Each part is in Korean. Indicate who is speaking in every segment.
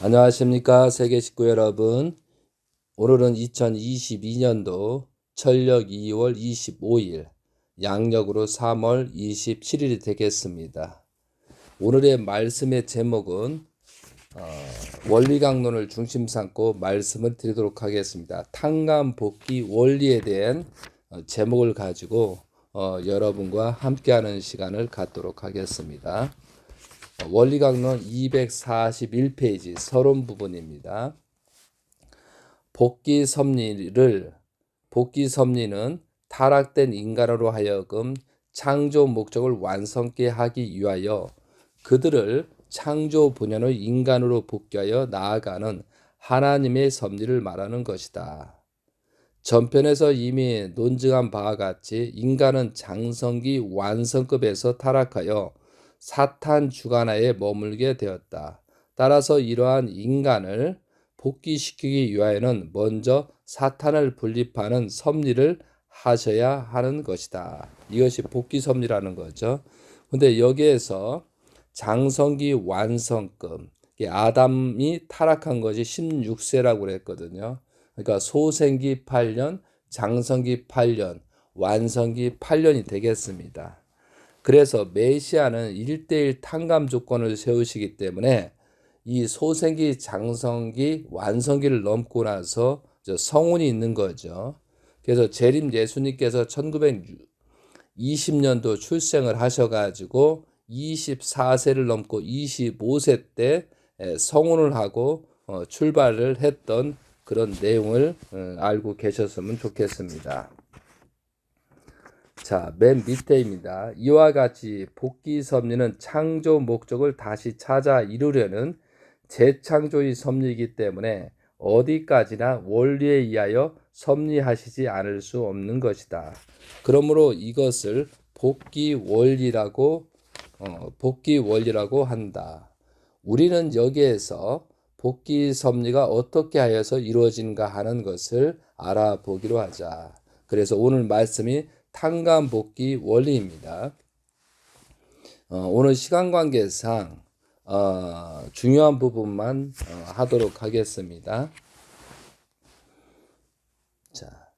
Speaker 1: 안녕하십니까 세계 식구 여러분. 오늘은 2022년도 철력 2월 25일, 양력으로 3월 27일이 되겠습니다. 오늘의 말씀의 제목은 원리강론을 중심 삼고 말씀을 드리도록 하겠습니다. 탕감복귀 원리에 대한 제목을 가지고 여러분과 함께하는 시간을 갖도록 하겠습니다. 원리강론 241페이지 서론 부분입니다. 복귀 섭리는 타락된 인간으로 하여금 창조 목적을 완성케 하기 위하여 그들을 창조 본연의 인간으로 복귀하여 나아가는 하나님의 섭리를 말하는 것이다. 전편에서 이미 논증한 바와 같이 인간은 장성기 완성급에서 타락하여 사탄 주관하에 머물게 되었다. 따라서 이러한 인간을 복귀시키기 위하여는 먼저 사탄을 분립하는 섭리를 하셔야 하는 것이다. 이것이 복귀 섭리라는 거죠. 근데 여기에서 장성기 완성급, 아담이 타락한 것이 16세라고 그랬거든요. 그러니까 소생기 8년, 장성기 8년, 완성기 8년이 되겠습니다. 그래서 메시아는 1:1 탕감 조건을 세우시기 때문에 이 소생기, 장성기, 완성기를 넘고 나서 성운이 있는 거죠. 그래서 재림 예수님께서 1920년도 출생을 하셔가지고 24세를 넘고 25세 때 성운을 하고 출발을 했던 그런 내용을 알고 계셨으면 좋겠습니다. 자, 맨 밑에입니다. 이와 같이 복귀 섭리는 창조 목적을 다시 찾아 이루려는 재창조의 섭리이기 때문에 어디까지나 원리에 의하여 섭리하시지 않을 수 없는 것이다. 그러므로 이것을 복귀 원리라고 한다. 우리는 여기에서 복귀 섭리가 어떻게 하여서 이루어진가 하는 것을 알아보기로 하자. 그래서 오늘 말씀이 탕감복귀 원리입니다. 오늘 시간 관계상 중요한 부분만 하도록 하겠습니다. 자,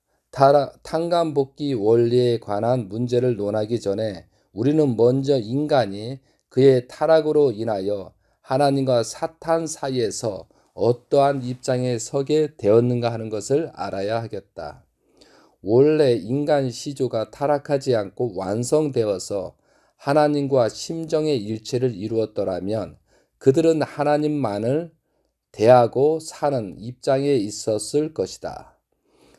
Speaker 1: 탕감복귀 원리에 관한 문제를 논하기 전에 우리는 먼저 인간이 그의 타락으로 인하여 하나님과 사탄 사이에서 어떠한 입장에 서게 되었는가 하는 것을 알아야 하겠다. 원래 인간 시조가 타락하지 않고 완성되어서 하나님과 심정의 일체를 이루었더라면 그들은 하나님만을 대하고 사는 입장에 있었을 것이다.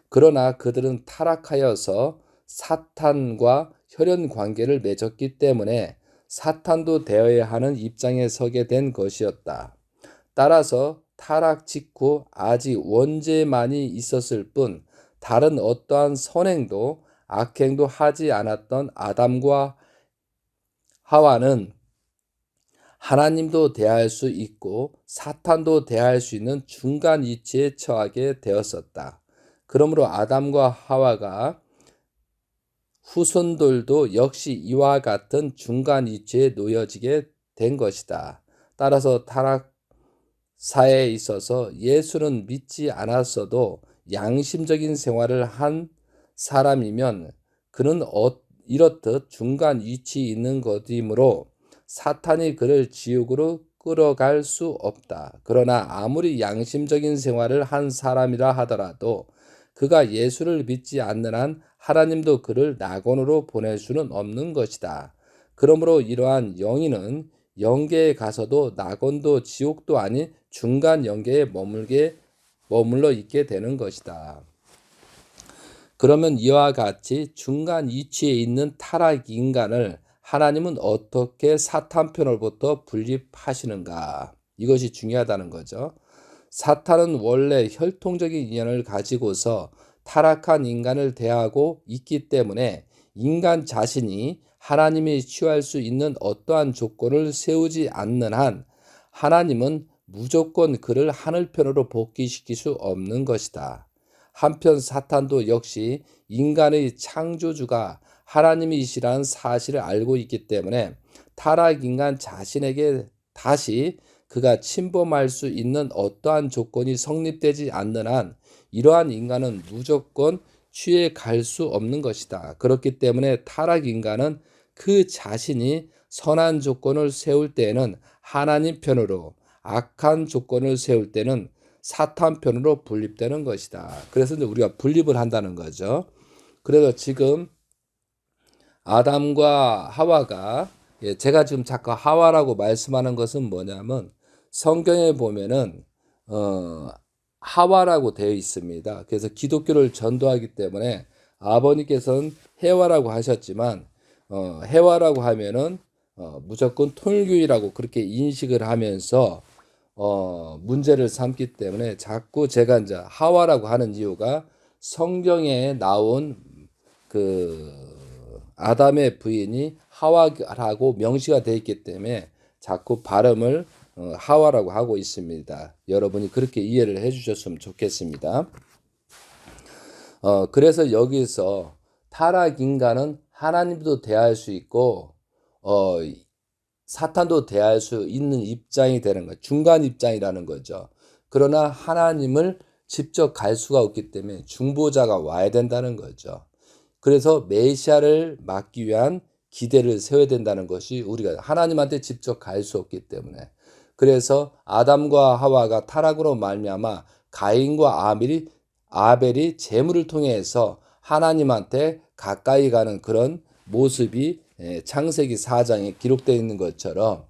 Speaker 1: 그러나 그들은 타락하여서 사탄과 혈연 관계를 맺었기 때문에 사탄도 대해야 하는 입장에 서게 된 것이었다. 따라서 타락 직후 아직 원죄만이 있었을 뿐 다른 어떠한 선행도 악행도 하지 않았던 아담과 하와는 하나님도 대할 수 있고 사탄도 대할 수 있는 중간 위치에 처하게 되었었다. 그러므로 아담과 하와가 후손들도 역시 이와 같은 중간 위치에 놓여지게 된 것이다. 따라서 타락사에 있어서 예수는 믿지 않았어도 양심적인 생활을 한 사람이면 그는 이렇듯 중간 위치에 있는 것이므로 사탄이 그를 지옥으로 끌어갈 수 없다. 그러나 아무리 양심적인 생활을 한 사람이라 하더라도 그가 예수를 믿지 않는 한 하나님도 그를 낙원으로 보낼 수는 없는 것이다. 그러므로 이러한 영인은 영계에 가서도 낙원도 지옥도 아닌 중간 영계에 머물러 있게 되는 것이다. 그러면 이와 같이 중간 위치에 있는 타락 인간을 하나님은 어떻게 사탄 편으로부터 분립하시는가? 이것이 중요하다는 거죠. 사탄은 원래 혈통적인 인연을 가지고서 타락한 인간을 대하고 있기 때문에 인간 자신이 하나님이 취할 수 있는 어떠한 조건을 세우지 않는 한 하나님은 무조건 그를 하늘편으로 복귀시킬 수 없는 것이다. 한편 사탄도 역시 인간의 창조주가 하나님이시라는 사실을 알고 있기 때문에 타락 인간 자신에게 다시 그가 침범할 수 있는 어떠한 조건이 성립되지 않는 한 이러한 인간은 무조건 취해 갈 수 없는 것이다. 그렇기 때문에 타락 인간은 그 자신이 선한 조건을 세울 때에는 하나님 편으로, 악한 조건을 세울 때는 사탄 편으로 분립되는 것이다. 그래서 이제 우리가 분립을 한다는 거죠. 그래서 지금 아담과 하와가, 제가 지금 자꾸 하와라고 말씀하는 것은 뭐냐면 성경에 보면은 하와라고 되어 있습니다. 그래서 기독교를 전도하기 때문에 아버님께서는 해와라고 하셨지만 해와라고 하면은 무조건 통일교이라고 그렇게 인식을 하면서 문제를 삼기 때문에 자꾸 제가 이제 하와라고 하는 이유가 성경에 나온 그 아담의 부인이 하와라고 명시가 되어 있기 때문에 자꾸 발음을 하와라고 하고 있습니다. 여러분이 그렇게 이해를 해주셨으면 좋겠습니다. 그래서 여기서 타락 인간은 하나님도 대할 수 있고 사탄도 대할 수 있는 입장이 되는 거예요. 중간 입장이라는 거죠. 그러나 하나님을 직접 갈 수가 없기 때문에 중보자가 와야 된다는 거죠. 그래서 메시아를 막기 위한 기대를 세워야 된다는 것이 우리가 하나님한테 직접 갈 수 없기 때문에. 그래서 아담과 하와가 타락으로 말미암아 가인과 아벨이 제물을 통해서 하나님한테 가까이 가는 그런 모습이 창세기 4장에 기록되어 있는 것처럼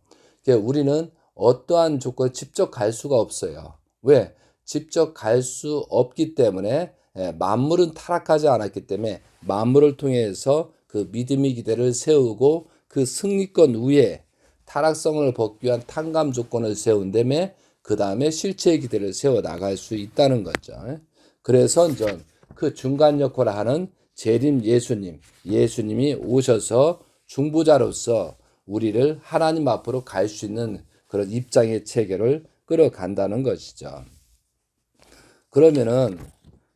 Speaker 1: 우리는 어떠한 조건 직접 갈 수가 없어요. 왜? 직접 갈 수 없기 때문에 만물은 타락하지 않았기 때문에 만물을 통해서 그 믿음의 기대를 세우고 그 승리권 위에 타락성을 벗기 위한 탕감 조건을 세운 다음에 그 다음에 실체의 기대를 세워 나갈 수 있다는 거죠. 그래서 이제 그 중간 역할을 하는 재림 예수님이 오셔서 중보자로서 우리를 하나님 앞으로 갈 수 있는 그런 입장의 체계를 끌어간다는 것이죠. 그러면은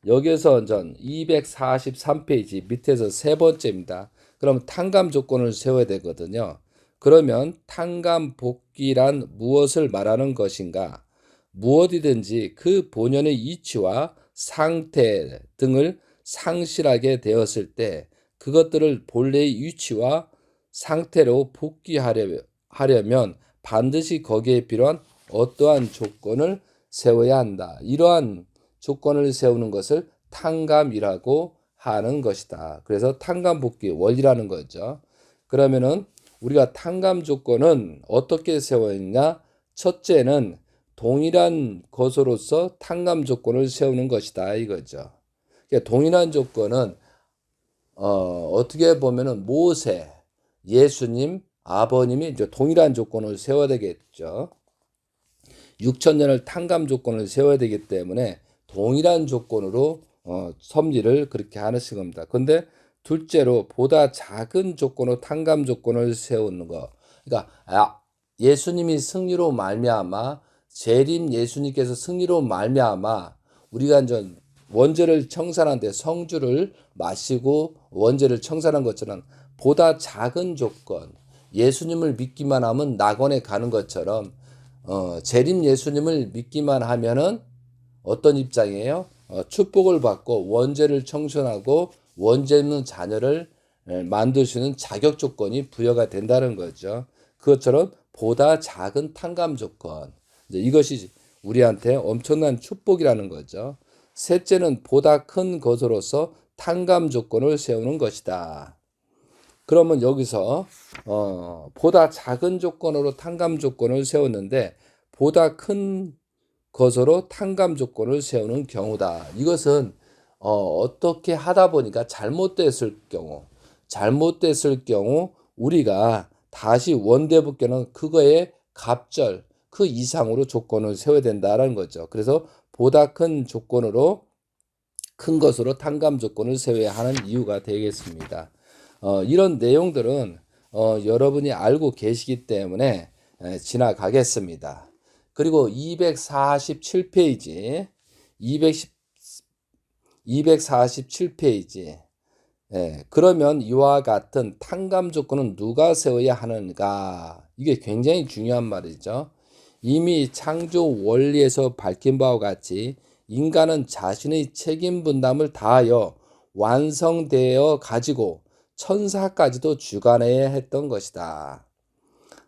Speaker 1: 여기에서 전 243페이지 밑에서 세 번째입니다. 그럼 탕감 조건을 세워야 되거든요. 그러면 탕감 복귀란 무엇을 말하는 것인가? 무엇이든지 그 본연의 이치와 상태 등을 상실하게 되었을 때 그것들을 본래의 위치와 상태로 복귀하려면 반드시 거기에 필요한 어떠한 조건을 세워야 한다. 이러한 조건을 세우는 것을 탕감이라고 하는 것이다. 그래서 탕감 복귀 원리라는 거죠. 그러면은 우리가 탕감 조건은 어떻게 세워있냐? 첫째는 동일한 것으로서 탕감 조건을 세우는 것이다 이거죠. 그러니까 동일한 조건은 어떻게 보면은 모세, 예수님, 아버님이 이제 동일한 조건을 세워야 되겠죠. 6,000년을 탕감 조건을 세워야 되기 때문에 동일한 조건으로 섭리를 그렇게 하는 겁니다. 근데 둘째로 보다 작은 조건으로 탕감 조건을 세우는 거. 그러니까 예수님이 승리로 말미암아 재림 예수님께서 승리로 말미암아 우리가 이제 원죄를 청산한데 성주를 마시고 원죄를 청산한 것처럼 보다 작은 조건, 예수님을 믿기만 하면 낙원에 가는 것처럼 재림 예수님을 믿기만 하면은 어떤 입장이에요? 축복을 받고 원죄를 청산하고 원죄 있는 자녀를 만드시는 자격 조건이 부여가 된다는 거죠. 그것처럼 보다 작은 탕감 조건. 이것이 우리한테 엄청난 축복이라는 거죠. 셋째는 보다 큰 것으로서 탕감 조건을 세우는 것이다. 그러면 여기서 보다 작은 조건으로 탕감 조건을 세웠는데 보다 큰 것으로 탕감 조건을 세우는 경우다. 이것은 어떻게 하다 보니까 잘못됐을 경우 우리가 다시 원대복귀는 그거에 갑절 그 이상으로 조건을 세워야 된다는 거죠. 그래서 보다 큰 조건으로 큰 것으로 탕감 조건을 세워야 하는 이유가 되겠습니다. 이런 내용들은 여러분이 알고 계시기 때문에 지나가겠습니다. 그리고 247페이지 247페이지 그러면 이와 같은 탕감 조건은 누가 세워야 하는가? 이게 굉장히 중요한 말이죠. 이미 창조 원리에서 밝힌 바와 같이 인간은 자신의 책임 분담을 다하여 완성되어 가지고 천사까지도 주관해야 했던 것이다.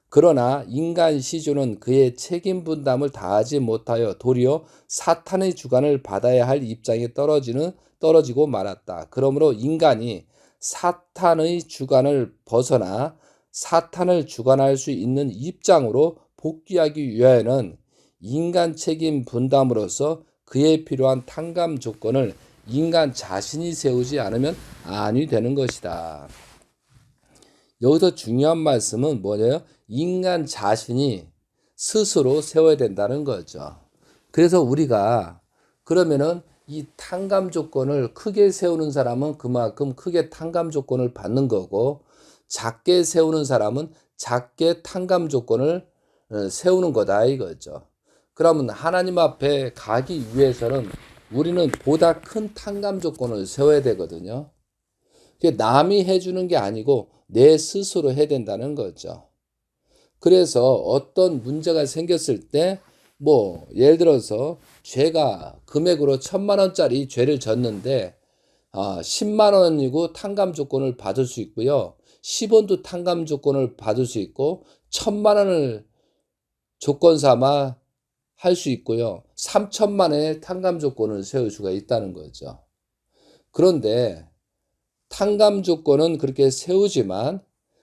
Speaker 1: 그러나 인간 시조는 그의 책임 분담을 다하지 못하여 도리어 사탄의 주관을 받아야 할 입장에 떨어지고 말았다. 그러므로 인간이 사탄의 주관을 벗어나 사탄을 주관할 수 있는 입장으로 복귀하기 위하여는 인간 책임 분담으로서 그에 필요한 탕감 조건을 인간 자신이 세우지 않으면 아니 되는 것이다. 여기서 중요한 말씀은 뭐냐요? 인간 자신이 스스로 세워야 된다는 거죠. 그래서 우리가 그러면은 이 탕감 조건을 크게 세우는 사람은 그만큼 크게 탕감 조건을 받는 거고, 작게 세우는 사람은 작게 탕감 조건을 세우는 거다 이거죠. 그러면 하나님 앞에 가기 위해서는 우리는 보다 큰 탕감 조건을 세워야 되거든요. 그게 남이 해주는 게 아니고 내 스스로 해야 된다는 거죠. 그래서 어떤 문제가 생겼을 때 예를 들어서 죄가 금액으로 1,000,000원짜리 죄를 졌는데 10만 원이고 탕감 조건을 받을 수 있고요. 10원도 탕감 조건을 받을 수 있고 1,000만 원을 조건 삼아 할 수 있고요. 3,000만 원의 탕감 조건을 세울 수가 있다는 거죠. 그런데 탕감 조건은 그렇게 세우지만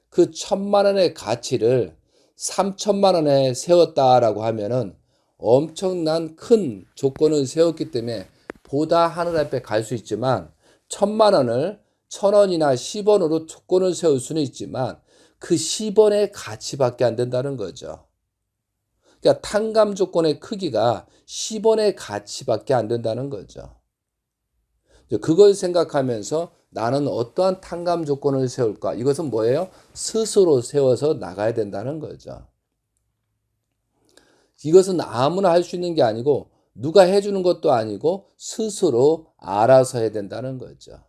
Speaker 1: 그 1,000만 원의 가치를 3,000만 원에 세웠다라고 하면은 엄청난 큰 조건을 세웠기 때문에 보다 하늘 앞에 갈 수 있지만 1,000만 원을 1,000원이나 10원으로 조건을 세울 수는 있지만 그 10원의 가치밖에 안 된다는 거죠. 그러니까 탕감 조건의 크기가 10원의 가치밖에 안 된다는 거죠. 그걸 생각하면서 나는 어떠한 탕감 조건을 세울까? 이것은 뭐예요? 스스로 세워서 나가야 된다는 거죠. 이것은 아무나 할 수 있는 게 아니고 누가 해주는 것도 아니고 스스로 알아서 해야 된다는 거죠.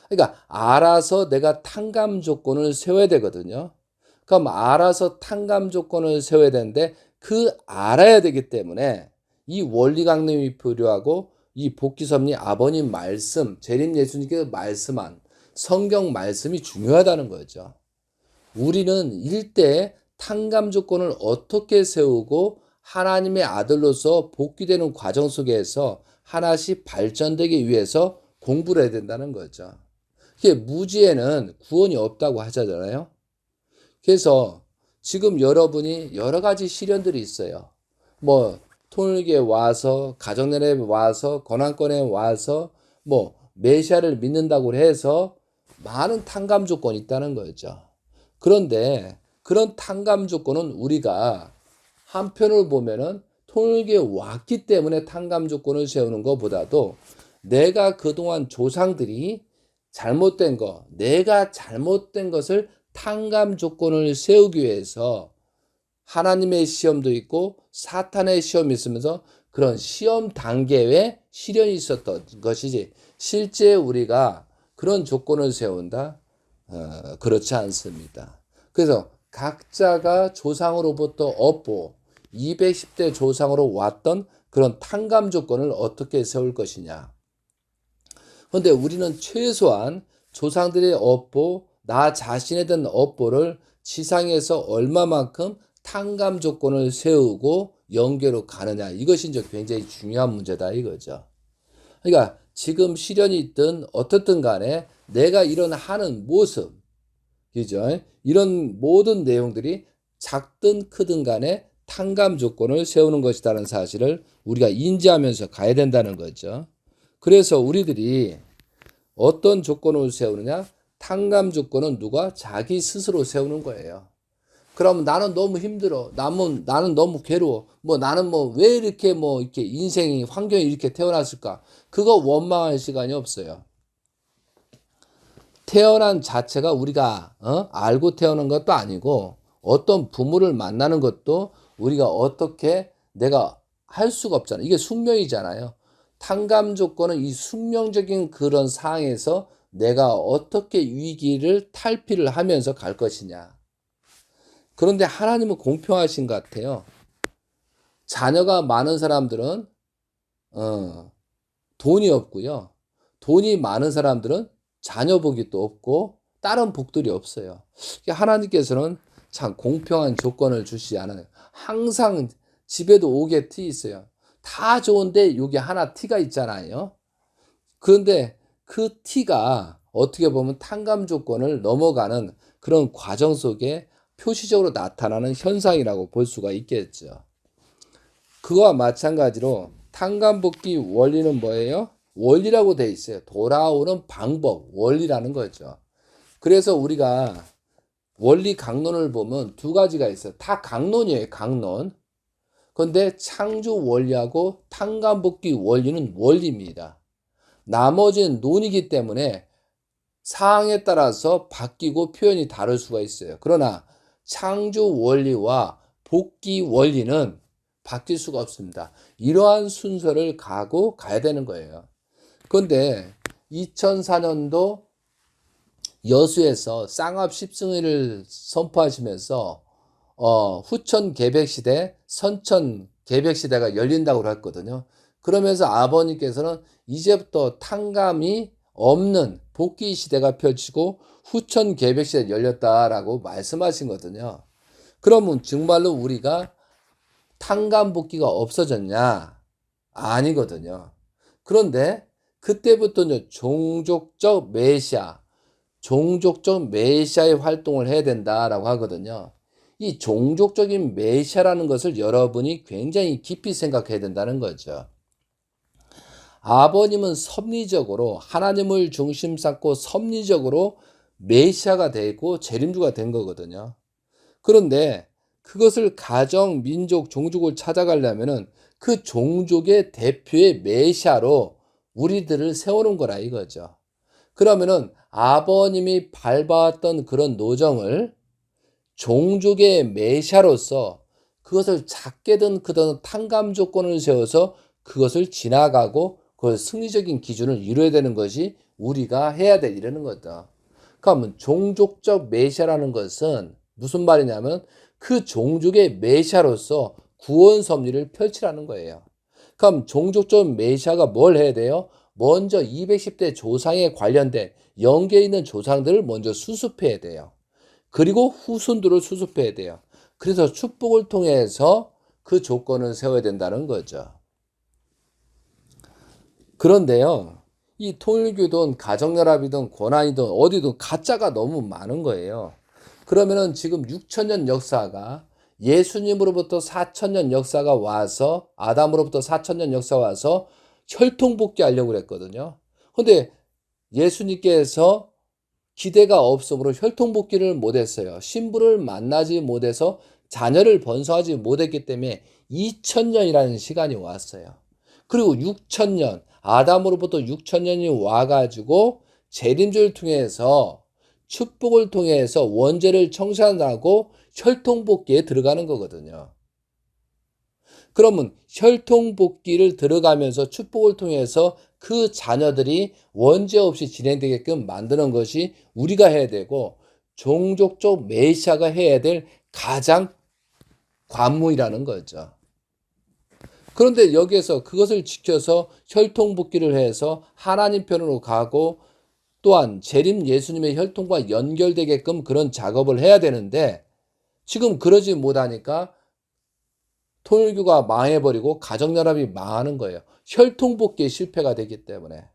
Speaker 1: 그러니까 알아서 내가 탕감 조건을 세워야 되거든요. 그럼 알아서 탕감 조건을 세워야 되는데 그 알아야 되기 때문에 이 원리 강림이 필요하고 이 복기섭리 아버님 말씀, 재림 예수님께서 말씀한 성경 말씀이 중요하다는 거죠. 우리는 일대 탕감 조건을 어떻게 세우고 하나님의 아들로서 복귀되는 과정 속에서 하나씩 발전되기 위해서 공부를 해야 된다는 거죠. 이게 무지에는 구원이 없다고 하잖아요. 그래서 지금 여러분이 여러 가지 시련들이 있어요. 통일교에 와서, 가정연합에 와서, 권한권에 와서, 메시아를 믿는다고 해서 많은 탕감 조건이 있다는 거죠. 그런데 그런 탕감 조건은 우리가 한편으로 보면은 통일교에 왔기 때문에 탕감 조건을 세우는 것보다도 내가 그동안 조상들이 잘못된 거, 내가 잘못된 것을 탕감 조건을 세우기 위해서 하나님의 시험도 있고 사탄의 시험이 있으면서 그런 시험 단계에 시련이 있었던 것이지 실제 우리가 그런 조건을 세운다? 그렇지 않습니다. 그래서 각자가 조상으로부터 얻고 210대 조상으로 왔던 그런 탕감 조건을 어떻게 세울 것이냐. 그런데 우리는 최소한 조상들의 업보, 나 자신에 대한 업보를 지상에서 얼마만큼 탕감 조건을 세우고 영계로 가느냐. 이것이 이제 굉장히 중요한 문제다 이거죠. 그러니까 지금 시련이 있든 어떻든 간에 내가 이런 하는 모습, 그죠? 이런 모든 내용들이 작든 크든 간에 탕감 조건을 세우는 것이라는 사실을 우리가 인지하면서 가야 된다는 거죠. 그래서 우리들이 어떤 조건을 세우느냐? 탕감 조건은 누가? 자기 스스로 세우는 거예요. 그럼 나는 너무 힘들어. 나는 너무 괴로워. 나는 왜 이렇게 이렇게 인생이, 환경이 이렇게 태어났을까? 그거 원망할 시간이 없어요. 태어난 자체가 우리가, 알고 태어난 것도 아니고, 어떤 부모를 만나는 것도 우리가 어떻게 내가 할 수가 없잖아요. 이게 숙명이잖아요. 탕감 조건은 이 숙명적인 그런 상황에서 내가 어떻게 위기를 탈피를 하면서 갈 것이냐. 그런데 하나님은 공평하신 것 같아요. 자녀가 많은 사람들은 돈이 없고요. 돈이 많은 사람들은 자녀 복이 또 없고 다른 복들이 없어요. 하나님께서는 참 공평한 조건을 주시지 않아요. 항상 집에도 5개 티 있어요. 다 좋은데 여기 하나 티가 있잖아요. 그런데 그 티가 어떻게 보면 탕감 조건을 넘어가는 그런 과정 속에 표시적으로 나타나는 현상이라고 볼 수가 있겠죠. 그거와 마찬가지로 탕감복귀 원리는 뭐예요? 원리라고 돼 있어요. 돌아오는 방법, 원리라는 거죠. 그래서 우리가 원리 강론을 보면 두 가지가 있어요. 다 강론이에요, 강론. 그런데 창조 원리하고 탕감복귀 원리는 원리입니다. 나머지는 논이기 때문에 상황에 따라서 바뀌고 표현이 다를 수가 있어요. 그러나 창조 원리와 복귀 원리는 바뀔 수가 없습니다. 이러한 순서를 가야 되는 거예요. 그런데 2004년도 여수에서 쌍합 10승리를 선포하시면서 후천 개백시대, 선천 개백시대가 열린다고 했거든요. 그러면서 아버님께서는 이제부터 탕감이 없는 복귀 시대가 펼치고 후천 개백시대가 열렸다라고 말씀하신 거거든요. 그러면 정말로 우리가 탕감 복귀가 없어졌냐? 아니거든요. 그런데 그때부터는 종족적 메시아의 활동을 해야 된다라고 하거든요. 이 종족적인 메시아라는 것을 여러분이 굉장히 깊이 생각해야 된다는 거죠. 아버님은 섭리적으로 하나님을 중심 삼고 섭리적으로 메시아가 되고 재림주가 된 거거든요. 그런데 그것을 가정, 민족, 종족을 찾아가려면은 그 종족의 대표의 메시아로 우리들을 세우는 거라 이거죠. 그러면은 아버님이 밟아왔던 그런 노정을 종족의 메시아로서 그것을 작게든 크든 탕감 조건을 세워서 그것을 지나가고 그 승리적인 기준을 이루어야 되는 것이 우리가 해야 될 일이라는 거다. 그러면 종족적 메시아라는 것은 무슨 말이냐면 그 종족의 메시아로서 구원 섭리를 펼치라는 거예요. 그럼 종족적 메시아가 뭘 해야 돼요? 먼저 210대 조상에 관련된 영계에 있는 조상들을 먼저 수습해야 돼요. 그리고 후손들을 수습해야 돼요. 그래서 축복을 통해서 그 조건을 세워야 된다는 거죠. 그런데요, 이 통일교든 가정연합이든 권한이든 어디든 가짜가 너무 많은 거예요. 그러면은 지금 6천년 역사가 예수님으로부터 4천년 역사가 와서 아담으로부터 4천년 역사가 와서 혈통복귀 하려고 그랬거든요. 근데 예수님께서 기대가 없으므로 혈통복귀를 못했어요. 신부를 만나지 못해서 자녀를 번성하지 못했기 때문에 2000년이라는 시간이 왔어요. 그리고 6000년, 아담으로부터 6000년이 와가지고 재림주를 통해서 축복을 통해서 원죄를 청산하고 혈통복귀에 들어가는 거거든요. 그러면 혈통복귀를 들어가면서 축복을 통해서 그 자녀들이 원죄 없이 진행되게끔 만드는 것이 우리가 해야 되고 종족적 메시아가 해야 될 가장 관무이라는 거죠. 그런데 여기에서 그것을 지켜서 혈통복귀를 해서 하나님 편으로 가고 또한 재림 예수님의 혈통과 연결되게끔 그런 작업을 해야 되는데 지금 그러지 못하니까 통일교가 망해버리고 가정연합이 망하는 거예요. 혈통복귀에 실패가 되기 때문에.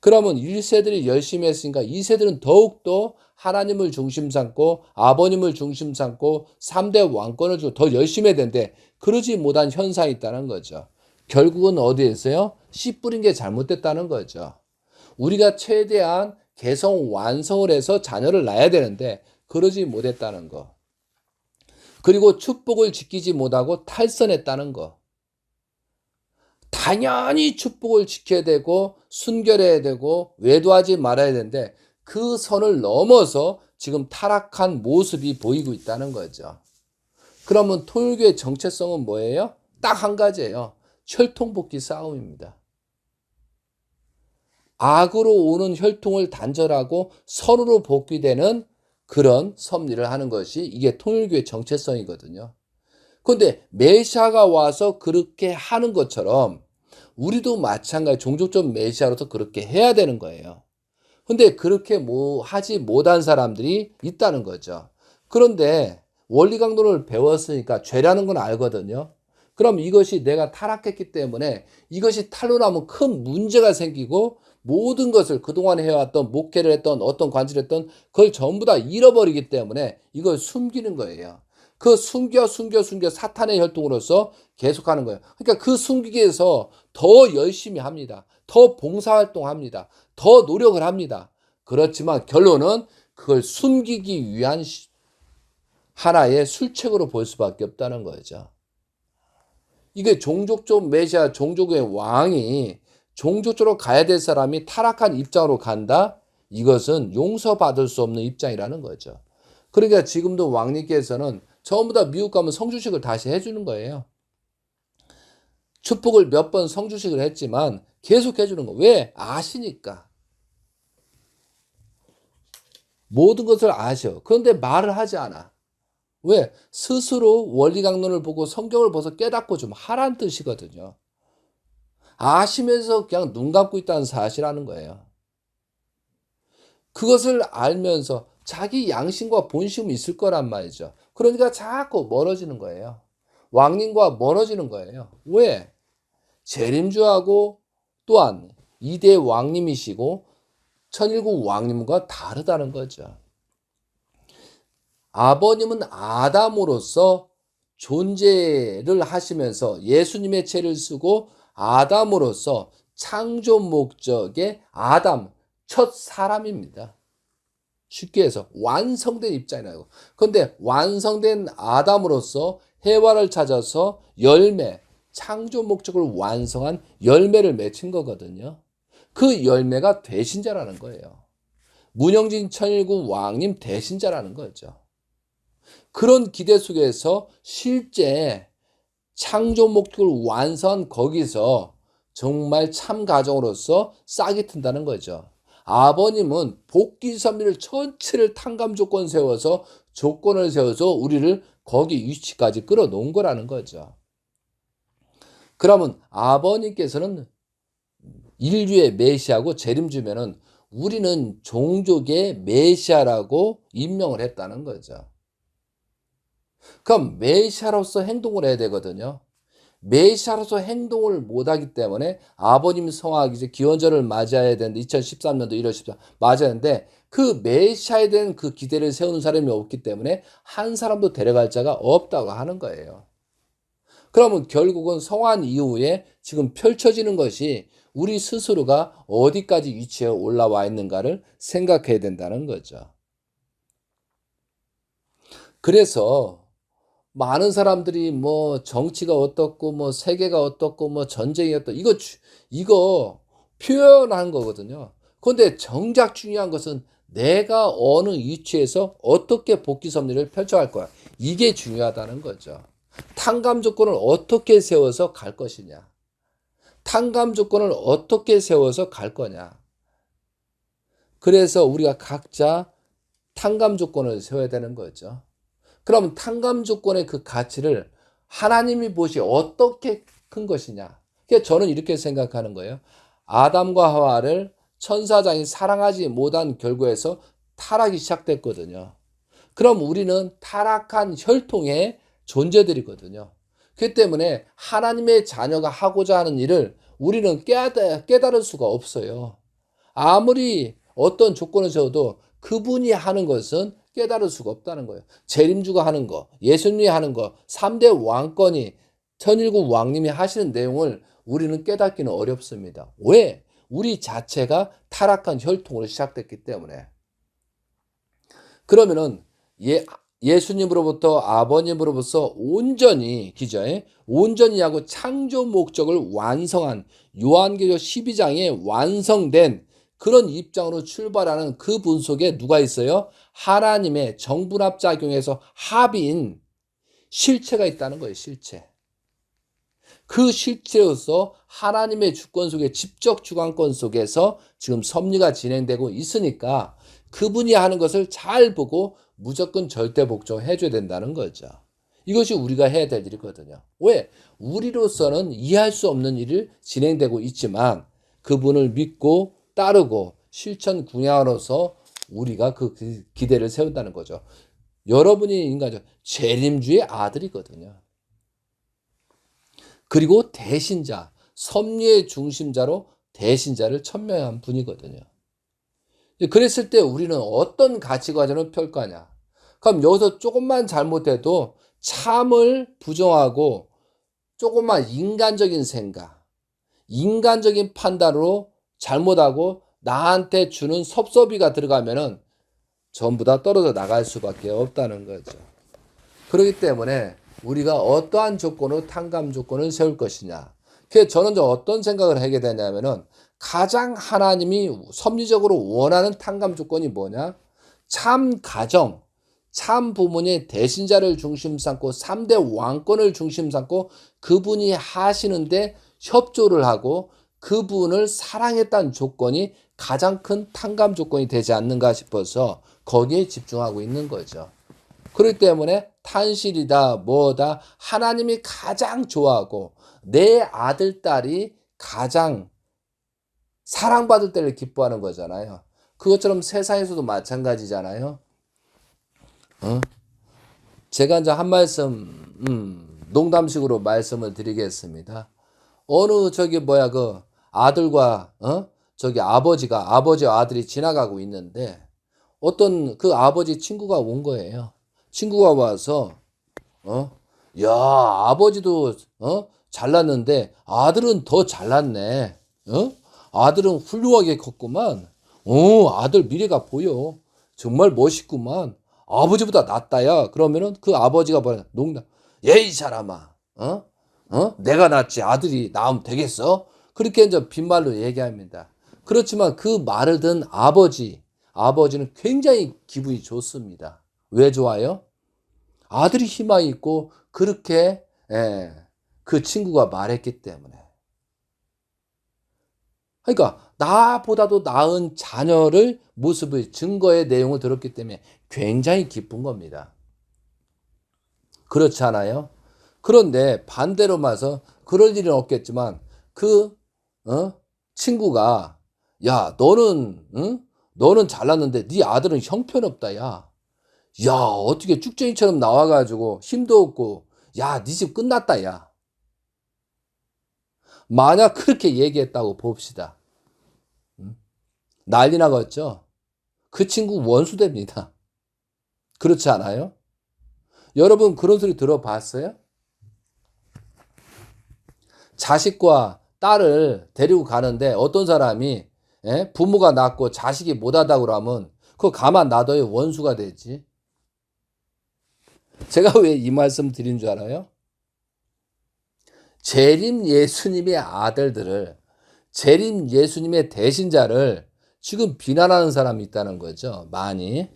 Speaker 1: 그러면 1세들이 열심히 했으니까 2세들은 더욱더 하나님을 중심 삼고 아버님을 중심 삼고 3대 왕권을 주고 더 열심히 해야 되는데 그러지 못한 현상이 있다는 거죠. 결국은 어디에 있어요? 씨 뿌린 게 잘못됐다는 거죠. 우리가 최대한 개성 완성을 해서 자녀를 낳아야 되는데 그러지 못했다는 거. 그리고 축복을 지키지 못하고 탈선했다는 거. 당연히 축복을 지켜야 되고 순결해야 되고 외도하지 말아야 되는데 그 선을 넘어서 지금 타락한 모습이 보이고 있다는 거죠. 그러면 통일교의 정체성은 뭐예요? 딱 한 가지예요. 혈통복귀 싸움입니다. 악으로 오는 혈통을 단절하고 선으로 복귀되는 그런 섭리를 하는 것이 이게 통일교의 정체성이거든요. 그런데 메시아가 와서 그렇게 하는 것처럼 우리도 마찬가지 종족적 메시아로서 그렇게 해야 되는 거예요. 근데 그렇게 하지 못한 사람들이 있다는 거죠. 그런데 원리 강도를 배웠으니까 죄라는 건 알거든요. 그럼 이것이 내가 타락했기 때문에 이것이 탄로나면 큰 문제가 생기고 모든 것을 그동안 해왔던 목회를 했던 어떤 관지를 했던 그걸 전부 다 잃어버리기 때문에 이걸 숨기는 거예요. 그 숨겨 사탄의 혈통으로서 계속하는 거예요. 그러니까 그 숨기기 위해서 더 열심히 합니다. 더 봉사활동합니다. 더 노력을 합니다. 그렇지만 결론은 그걸 숨기기 위한 하나의 술책으로 볼 수밖에 없다는 거죠. 이게 종족적 메시아, 종족의 왕이 종족적으로 가야 될 사람이 타락한 입장으로 간다? 이것은 용서받을 수 없는 입장이라는 거죠. 그러니까 지금도 왕님께서는 전부 다 미국 가면 성주식을 다시 해주는 거예요. 축복을 몇 번 성주식을 했지만 계속 해주는 거. 왜? 아시니까. 모든 것을 아셔. 그런데 말을 하지 않아. 왜? 스스로 원리 강론을 보고 성경을 보서 깨닫고 좀 하란 뜻이거든요. 아시면서 그냥 눈 감고 있다는 사실이라는 거예요. 그것을 알면서 자기 양심과 본심이 있을 거란 말이죠. 그러니까 자꾸 멀어지는 거예요. 왕님과 멀어지는 거예요. 왜? 재림주하고 또한 이대 왕님이시고 천일국 왕님과 다르다는 거죠. 아버님은 아담으로서 존재를 하시면서 예수님의 죄를 쓰고 아담으로서 창조 목적의 아담, 첫 사람입니다. 쉽게 해서 완성된 입장이라고. 그런데 완성된 아담으로서 해와를 찾아서 열매, 창조 목적을 완성한 열매를 맺힌 거거든요. 그 열매가 대신자라는 거예요. 문영진 천일국 왕님 대신자라는 거죠. 그런 기대 속에서 실제 창조 목적을 완성한 거기서 정말 참 가정으로서 싹이 튼다는 거죠. 아버님은 복귀 선비를 전체를 탕감 조건을 세워서 우리를 거기 위치까지 끌어놓은 거라는 거죠. 그러면 아버님께서는 인류의 메시아고 재림주면은 우리는 종족의 메시아라고 임명을 했다는 거죠. 그럼 메시아로서 행동을 해야 되거든요. 메시아로서 행동을 못하기 때문에 아버님 성화하기 이제 기원절을 맞아야 되는데 2013년도 1월 14일 맞아야 되는데 그 메시아에 대한 그 기대를 세우는 사람이 없기 때문에 한 사람도 데려갈 자가 없다고 하는 거예요. 그러면 결국은 성환 이후에 지금 펼쳐지는 것이 우리 스스로가 어디까지 위치에 올라와 있는가를 생각해야 된다는 거죠. 그래서 많은 사람들이 뭐 정치가 어떻고 뭐 세계가 어떻고 뭐 전쟁이 어떻고 이거 표현한 거거든요. 그런데 정작 중요한 것은 내가 어느 위치에서 어떻게 복귀 섭리를 펼쳐갈 거야. 이게 중요하다는 거죠. 탕감 조건을 어떻게 세워서 갈 것이냐. 탕감 조건을 어떻게 세워서 갈 거냐. 그래서 우리가 각자 탕감 조건을 세워야 되는 거죠. 그럼 탕감 조건의 그 가치를 하나님이 보시 어떻게 큰 것이냐. 그래서 저는 이렇게 생각하는 거예요. 아담과 하와를 천사장이 사랑하지 못한 결과에서 타락이 시작됐거든요. 그럼 우리는 타락한 혈통의 존재들이거든요. 그렇기 때문에 하나님의 자녀가 하고자 하는 일을 우리는 깨달을 수가 없어요. 아무리 어떤 조건을 세워도 그분이 하는 것은 깨달을 수가 없다는 거예요. 재림주가 하는 거, 예수님이 하는 거, 3대 왕권이 천일국 왕님이 하시는 내용을 우리는 깨닫기는 어렵습니다. 왜? 우리 자체가 타락한 혈통으로 시작됐기 때문에. 그러면은 예수님으로부터 아버님으로부터 온전히 하고 창조 목적을 완성한 요한계시록 12장에 완성된 그런 입장으로 출발하는 그 분 속에 누가 있어요? 하나님의 정분합작용에서 합인 실체가 있다는 거예요. 실체. 그 실체로서 하나님의 주권 속에 직접 주관권 속에서 지금 섭리가 진행되고 있으니까 그분이 하는 것을 잘 보고 무조건 절대 복종해 줘야 된다는 거죠. 이것이 우리가 해야 될 일이거든요. 왜? 우리로서는 이해할 수 없는 일을 진행되고 있지만 그분을 믿고 따르고 실천 군양으로서 우리가 그 기대를 세운다는 거죠. 여러분이 인간적 재림주의 아들이거든요. 그리고 대신자, 섭리의 중심자로 대신자를 천명한 분이거든요. 그랬을 때 우리는 어떤 가치관을 펼 거냐? 그럼 여기서 조금만 잘못해도 참을 부정하고 조금만 인간적인 생각, 인간적인 판단으로 잘못하고 나한테 주는 섭섭이가 들어가면은 전부 다 떨어져 나갈 수밖에 없다는 거죠. 그렇기 때문에 우리가 어떠한 조건으로 탕감 조건을 세울 것이냐. 그래서 저는 어떤 생각을 하게 되냐면은 가장 하나님이 섭리적으로 원하는 탕감 조건이 뭐냐? 참 가정, 참 부모의 대신자를 중심 삼고 3대 왕권을 중심 삼고 그분이 하시는데 협조를 하고 그분을 사랑했다는 조건이 가장 큰 탕감 조건이 되지 않는가 싶어서 거기에 집중하고 있는 거죠. 그렇기 때문에 탄실이다 뭐다 하나님이 가장 좋아하고 내 아들 딸이 가장 사랑받을 때를 기뻐하는 거잖아요. 그것처럼 세상에서도 마찬가지잖아요. 제가 이제 한 말씀 농담식으로 말씀을 드리겠습니다. 어느 그 아들과 아버지와 아들이 지나가고 있는데 어떤 그 아버지 친구가 온 거예요. 친구가 와서 야 아버지도 잘났는데 아들은 더 잘났네. 아들은 훌륭하게 컸구만. 아들 미래가 보여. 정말 멋있구만. 아버지보다 낫다야. 그러면은 그 아버지가 뭐야? 농담. 예이 사람아. 내가 낫지 아들이 낳으면 되겠어? 그렇게 이제 빈말로 얘기합니다. 그렇지만 그 말을 듣는 아버지는 굉장히 기분이 좋습니다. 왜 좋아요? 아들이 희망이 있고 그렇게 그 친구가 말했기 때문에. 그러니까 나보다도 나은 자녀를 모습의 증거의 내용을 들었기 때문에 굉장히 기쁜 겁니다. 그렇지 않아요? 그런데 반대로 봐서 그럴 일은 없겠지만 그 친구가 야 너는 잘났는데 네 아들은 형편없다 야 어떻게 쭉쟁이처럼 나와가지고 힘도 없고 야 네 집 끝났다 야 만약 그렇게 얘기했다고 봅시다. 난리 나겠죠? 그 친구 원수 됩니다. 그렇지 않아요? 여러분 그런 소리 들어봤어요? 자식과 딸을 데리고 가는데 어떤 사람이 부모가 낳고 자식이 못하다고 그러면 그거 가만 놔둬요. 원수가 되지. 제가 왜 이 말씀 드린 줄 알아요? 재림 예수님의 아들들을 재림 예수님의 대신자를 지금 비난하는 사람이 있다는 거죠. 많이.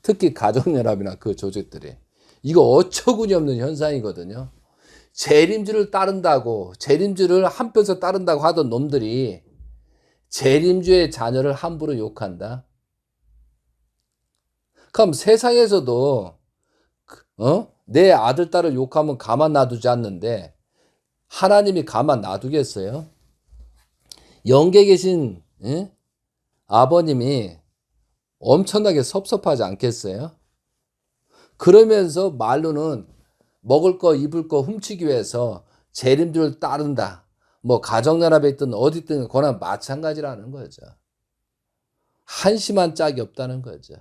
Speaker 1: 특히 가족연합이나 그 조직들이. 이거 어처구니 없는 현상이거든요. 재림주를 따른다고 재림주를 한편서 따른다고 하던 놈들이 재림주의 자녀를 함부로 욕한다. 그럼 세상에서도 내 아들 딸을 욕하면 가만 놔두지 않는데 하나님이 가만 놔두겠어요? 영계 계신 아버님이 엄청나게 섭섭하지 않겠어요? 그러면서 말로는 먹을 거 입을 거 훔치기 위해서 재림주를 따른다. 뭐 가정연합에 있든 어디 있든 그거나 마찬가지라는 거죠. 한심한 짝이 없다는 거죠.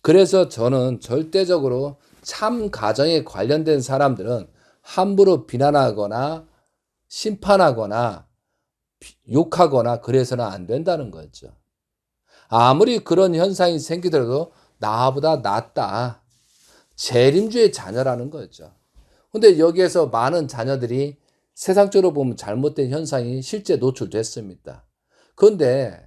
Speaker 1: 그래서 저는 절대적으로 참 가정에 관련된 사람들은 함부로 비난하거나 심판하거나 욕하거나 그래서는 안 된다는 거죠. 아무리 그런 현상이 생기더라도 나보다 낫다. 재림주의 자녀라는 거죠. 근데 여기에서 많은 자녀들이 세상적으로 보면 잘못된 현상이 실제 노출됐습니다. 그런데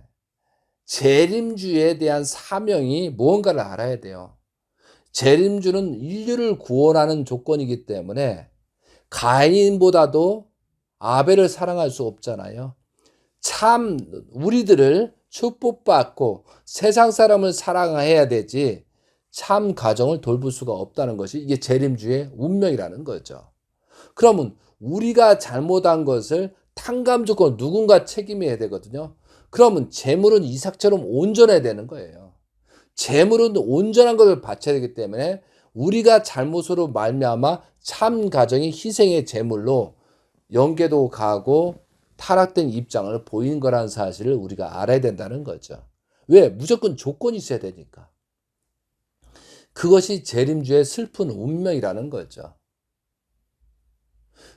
Speaker 1: 재림주에 대한 사명이 무언가를 알아야 돼요. 재림주는 인류를 구원하는 조건이기 때문에 가인보다도 아벨을 사랑할 수 없잖아요. 참 우리들을 축복받고 세상 사람을 사랑해야 되지 참 가정을 돌볼 수가 없다는 것이 이게 재림주의 운명이라는 거죠. 그러면 우리가 잘못한 것을 탕감 조건 누군가 책임져야 되거든요. 그러면 재물은 이삭처럼 온전해야 되는 거예요. 재물은 온전한 것을 바쳐야 되기 때문에 우리가 잘못으로 말미암아 참 가정이 희생의 제물로 영계도 가고 타락된 입장을 보인 거라는 사실을 우리가 알아야 된다는 거죠. 왜? 무조건 조건이 있어야 되니까. 그것이 재림주의 슬픈 운명이라는 거죠.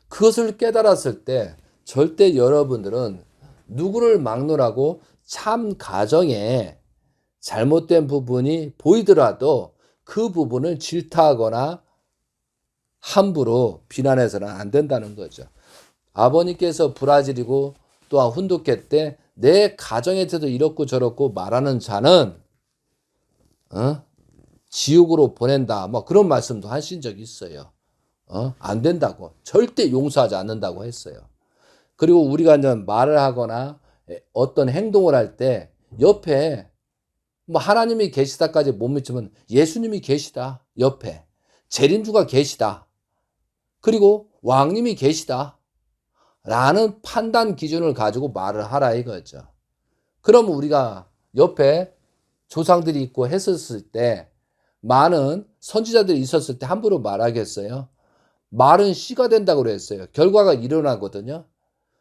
Speaker 1: 그것을 깨달았을 때 절대 여러분들은 누구를 막론하고 참 가정에 잘못된 부분이 보이더라도 그 부분을 질타하거나 함부로 비난해서는 안 된다는 거죠. 아버님께서 브라질이고 또한 훈독회 때 내 가정에 대해서 이렇고 저렇고 말하는 자는 지옥으로 보낸다. 뭐 그런 말씀도 하신 적이 있어요. 안 된다고. 절대 용서하지 않는다고 했어요. 그리고 우리가 이제 말을 하거나 어떤 행동을 할 때 옆에 뭐 하나님이 계시다까지 못 믿지만 예수님이 계시다. 옆에. 재림주가 계시다. 그리고 왕님이 계시다. 라는 판단 기준을 가지고 말을 하라 이거죠. 그럼 우리가 옆에 조상들이 있고 했었을 때 많은 선지자들이 있었을 때 함부로 말하겠어요? 말은 씨가 된다고 그랬어요. 결과가 일어나거든요.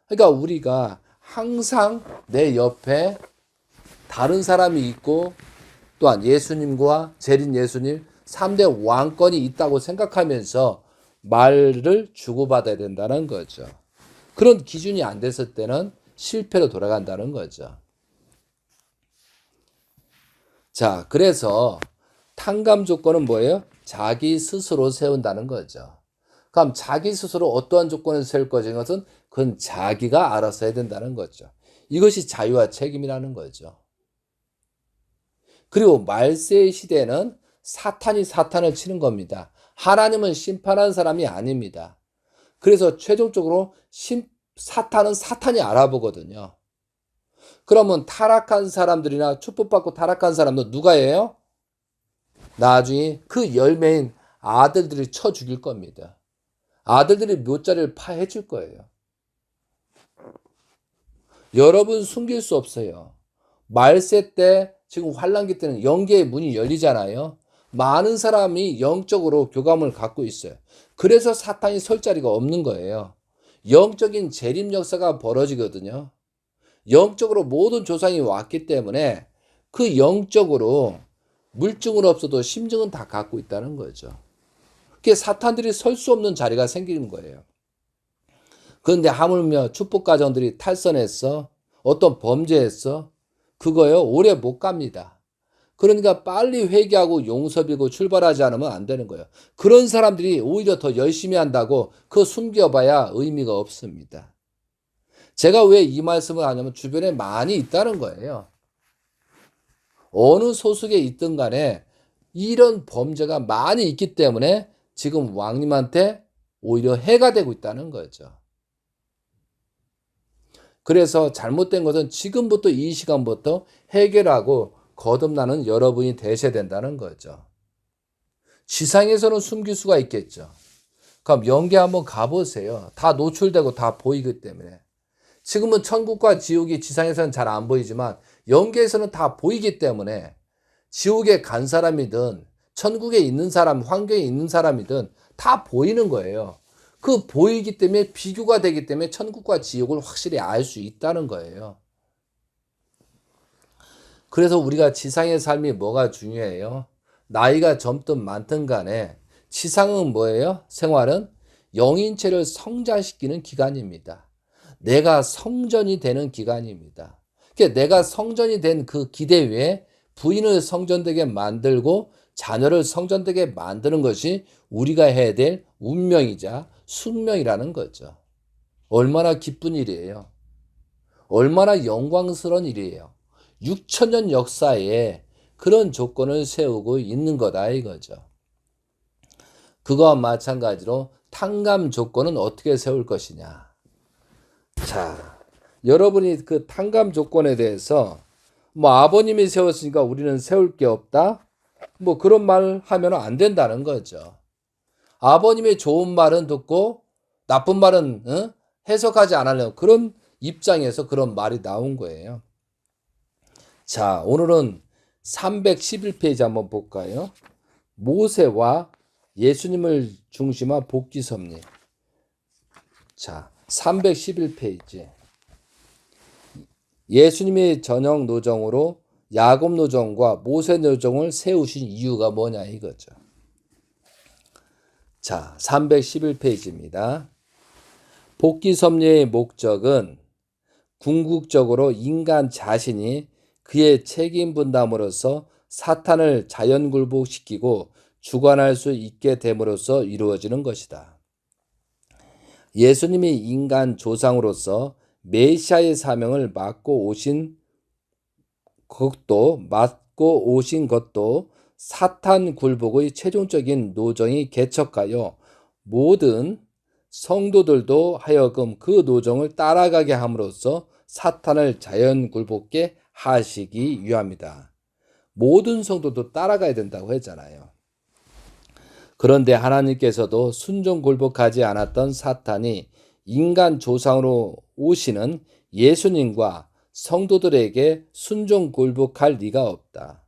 Speaker 1: 그러니까 우리가 항상 내 옆에 다른 사람이 있고 또한 예수님과 재림 예수님 3대 왕권이 있다고 생각하면서 말을 주고받아야 된다는 거죠. 그런 기준이 안 됐을 때는 실패로 돌아간다는 거죠. 자, 그래서 탕감 조건은 뭐예요? 자기 스스로 세운다는 거죠. 그럼 자기 스스로 어떠한 조건을 세울 것인 것은 그건 자기가 알아서 해야 된다는 거죠. 이것이 자유와 책임이라는 거죠. 그리고 말세의 시대는 사탄이 사탄을 치는 겁니다. 하나님은 심판하는 사람이 아닙니다. 그래서 최종적으로 사탄은 사탄이 알아보거든요. 그러면 타락한 사람들이나 축복받고 타락한 사람도 누가 해요? 나중에 그 열매인 아들들이 쳐 죽일 겁니다. 아들들이 묘자리를 파헤칠 거예요. 여러분 숨길 수 없어요. 말세 때 지금 환란기 때는 영계의 문이 열리잖아요. 많은 사람이 영적으로 교감을 갖고 있어요. 그래서 사탄이 설 자리가 없는 거예요. 영적인 재림 역사가 벌어지거든요. 영적으로 모든 조상이 왔기 때문에 그 영적으로 물증은 없어도 심증은 다 갖고 있다는 거죠. 그게 사탄들이 설 수 없는 자리가 생기는 거예요. 그런데 하물며 축복 가정들이 탈선했어? 어떤 범죄했어? 그거요 오래 못 갑니다. 그러니까 빨리 회개하고 용서비고 출발하지 않으면 안 되는 거예요. 그런 사람들이 오히려 더 열심히 한다고 그거 숨겨봐야 의미가 없습니다. 제가 왜 이 말씀을 하냐면 주변에 많이 있다는 거예요. 어느 소속에 있든 간에 이런 범죄가 많이 있기 때문에 지금 왕님한테 오히려 해가 되고 있다는 거죠. 그래서 잘못된 것은 지금부터 이 시간부터 해결하고 거듭나는 여러분이 되셔야 된다는 거죠. 지상에서는 숨길 수가 있겠죠. 그럼 영계 한번 가보세요. 다 노출되고 다 보이기 때문에. 지금은 천국과 지옥이 지상에서는 잘 안 보이지만 영계에서는 다 보이기 때문에 지옥에 간 사람이든 천국에 있는 사람, 환경에 있는 사람이든 다 보이는 거예요. 그 보이기 때문에 비교가 되기 때문에 천국과 지옥을 확실히 알 수 있다는 거예요. 그래서 우리가 지상의 삶이 뭐가 중요해요? 나이가 젊든 많든 간에 지상은 뭐예요? 생활은 영인체를 성장시키는 기간입니다. 내가 성전이 되는 기간입니다. 그러니까 내가 성전이 된 그 기대 위에 부인을 성전되게 만들고 자녀를 성전되게 만드는 것이 우리가 해야 될 운명이자 숙명이라는 거죠. 얼마나 기쁜 일이에요. 얼마나 영광스러운 일이에요. 6천년 역사에 그런 조건을 세우고 있는 거다 이거죠. 그거와 마찬가지로 탕감 조건은 어떻게 세울 것이냐. 자, 여러분이 그 탕감 조건에 대해서 뭐 아버님이 세웠으니까 우리는 세울 게 없다. 뭐 그런 말 하면 안 된다는 거죠. 아버님의 좋은 말은 듣고 나쁜 말은 해석하지 않으려고 그런 입장에서 그런 말이 나온 거예요. 자, 오늘은 311페이지 한번 볼까요? 모세와 예수님을 중심한 복귀 섭리. 자, 311페이지. 예수님의 전형 노정으로 야곱 노정과 모세 노정을 세우신 이유가 뭐냐 이거죠. 자, 311페이지입니다. 복귀 섭리의 목적은 궁극적으로 인간 자신이 그의 책임 분담으로써 사탄을 자연 굴복시키고 주관할 수 있게 됨으로써 이루어지는 것이다. 예수님이 인간 조상으로서 메시아의 사명을 맡고 오신 것도 사탄 굴복의 최종적인 노정이 개척하여 모든 성도들도 하여금 그 노정을 따라가게 함으로써 사탄을 자연 굴복게 하시기 위함이다. 모든 성도도 따라가야 된다고 했잖아요. 그런데 하나님께서도 순종 굴복하지 않았던 사탄이 인간 조상으로 오시는 예수님과 성도들에게 순종 굴복할 리가 없다.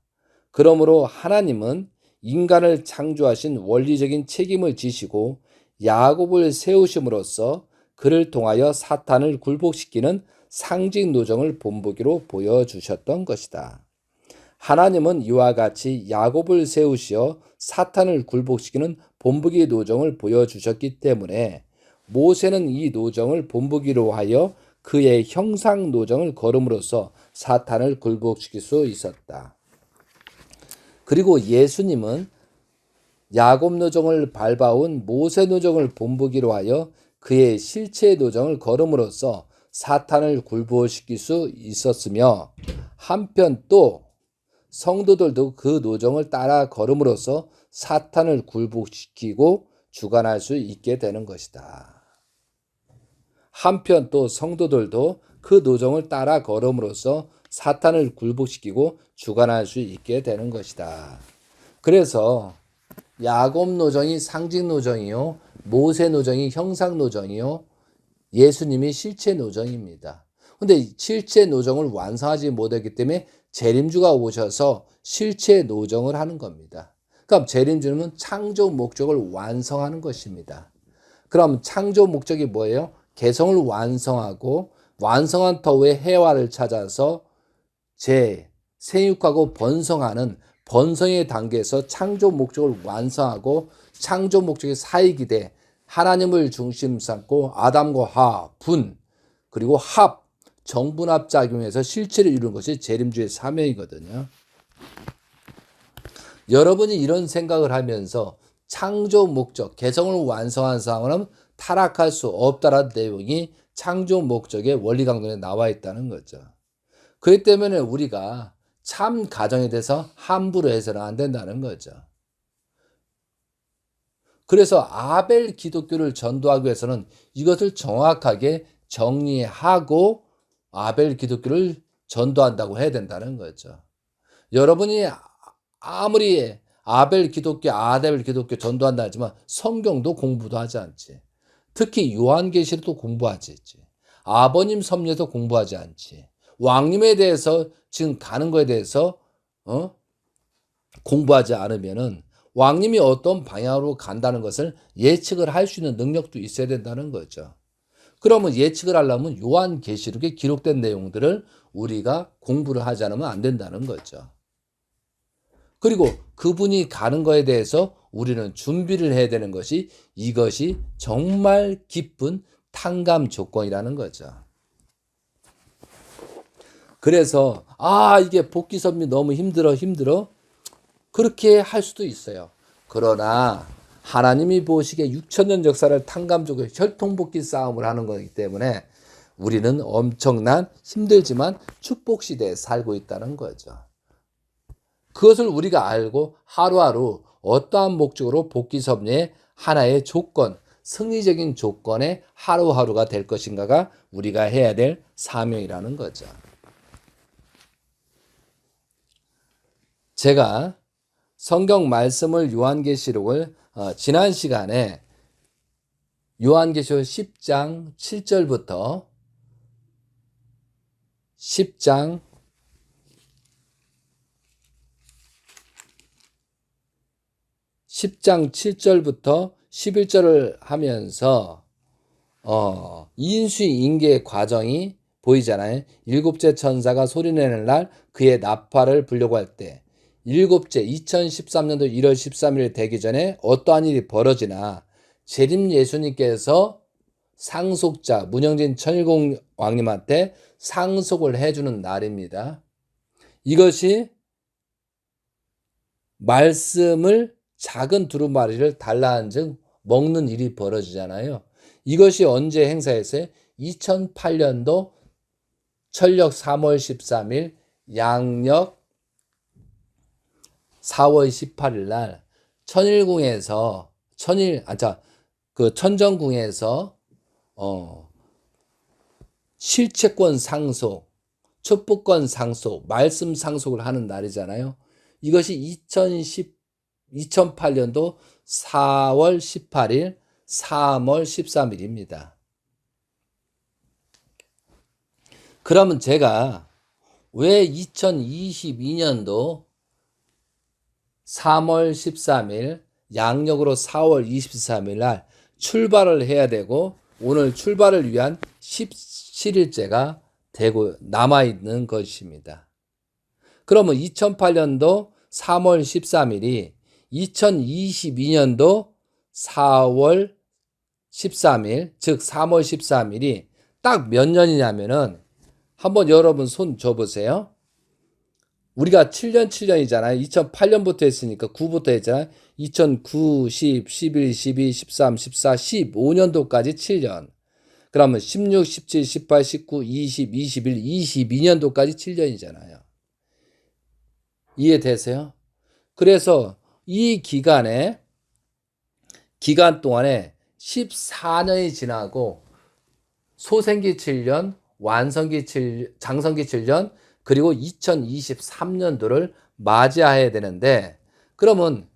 Speaker 1: 그러므로 하나님은 인간을 창조하신 원리적인 책임을 지시고 야곱을 세우심으로써 그를 통하여 사탄을 굴복시키는 상징 노정을 본보기로 보여주셨던 것이다. 하나님은 이와 같이 야곱을 세우시어 사탄을 굴복시키는 본보기 노정을 보여주셨기 때문에 모세는 이 노정을 본보기로 하여 그의 형상 노정을 걸음으로써 사탄을 굴복시킬 수 있었다. 그리고 예수님은 야곱 노정을 밟아온 모세 노정을 본보기로 하여 그의 실체 노정을 걸음으로써 사탄을 굴복시킬 수 있었으며 한편 또 성도들도 그 노정을 따라 걸음으로써 사탄을 굴복시키고 주관할 수 있게 되는 것이다. 한편 또 성도들도 그 노정을 따라 걸음으로써 사탄을 굴복시키고 주관할 수 있게 되는 것이다. 그래서 야곱 노정이 상징 노정이요, 모세 노정이 형상 노정이요, 예수님이 실체 노정입니다. 근데 실체 노정을 완성하지 못했기 때문에 재림주가 오셔서 실체 노정을 하는 겁니다. 그럼 재림주는 창조 목적을 완성하는 것입니다. 그럼 창조 목적이 뭐예요? 개성을 완성하고 완성한 터의 해화를 찾아서 생육하고 번성하는 번성의 단계에서 창조 목적을 완성하고 창조 목적의 사익이 돼 하나님을 중심 삼고 아담과 하와, 분, 그리고 합, 정분합 작용해서 실체를 이루는 것이 재림주의 사명이거든요. 여러분이 이런 생각을 하면서 창조 목적, 개성을 완성한 사람은 타락할 수 없다라는 내용이 창조 목적의 원리 강론에 나와 있다는 거죠. 그렇기 때문에 우리가 참 가정에 대해서 함부로 해서는 안 된다는 거죠. 그래서 아벨 기독교를 전도하기 위해서는 이것을 정확하게 정리하고 아벨 기독교를 전도한다고 해야 된다는 거죠. 여러분이 아무리 아벨 기독교, 아델 기독교 전도한다 하지만 성경도 공부도 하지 않지. 특히 요한계시록도 공부하지. 아버님 섭리도 공부하지 않지. 왕님에 대해서 지금 가는 거에 대해서 공부하지 않으면은 왕님이 어떤 방향으로 간다는 것을 예측을 할 수 있는 능력도 있어야 된다는 거죠. 그러면 예측을 하려면 요한계시록에 기록된 내용들을 우리가 공부를 하지 않으면 안 된다는 거죠. 그리고 그분이 가는 거에 대해서 우리는 준비를 해야 되는 것이 이것이 정말 깊은 탕감 조건이라는 거죠. 그래서 이게 복귀 섭리 너무 힘들어 그렇게 할 수도 있어요. 그러나 하나님이 보시기에 6,000년 역사를 탕감적으로 혈통복귀 싸움을 하는 거기 때문에 우리는 엄청난 힘들지만 축복 시대에 살고 있다는 거죠. 그것을 우리가 알고 하루하루 어떠한 목적으로 복귀 섭리의 하나의 조건, 승리적인 조건의 하루하루가 될 것인가가 우리가 해야 될 사명이라는 거죠. 제가 성경 말씀을 요한계시록을 지난 시간에 요한계시록 10장 7절부터 10장 7절부터 11절을 하면서 인수인계의 과정이 보이잖아요. 일곱째 천사가 소리내는 날 그의 나팔을 불려고 할 때, 일곱째 2013년도 1월 13일 되기 전에 어떠한 일이 벌어지나 재림 예수님께서 상속자 문영진 천일공 왕님한테 상속을 해주는 날입니다. 이것이 말씀을 작은 두루마리를 달라한즉 먹는 일이 벌어지잖아요. 이것이 언제 행사했어요? 2008년도 철력 3월 13일, 양력 4월 18일 날 천일궁에서 천정궁에서 실체권 상속, 촛불권 상속, 말씀 상속을 하는 날이잖아요. 이것이 2008년도 4월 18일, 3월 13일입니다. 그러면 제가 왜 2022년도 3월 13일, 양력으로 4월 23일 날 출발을 해야 되고 오늘 출발을 위한 17일째가 되고 남아있는 것입니다. 그러면 2008년도 3월 13일이 2022년도 4월 13일, 즉 3월 13일이 딱 몇 년이냐면은 한번 여러분 손 줘보세요. 우리가 7년이잖아요. 2008년부터 했으니까 9부터 했잖아요. 2009, 10, 11, 12, 13, 14, 15년도까지 7년. 그러면 16, 17, 18, 19, 20, 21, 22년도까지 7년이잖아요. 이해되세요? 그래서 이 기간 동안에 14년이 지나고 소생기 7년, 장성기 7년, 그리고 2023년도를 맞이해야 되는데, 그러면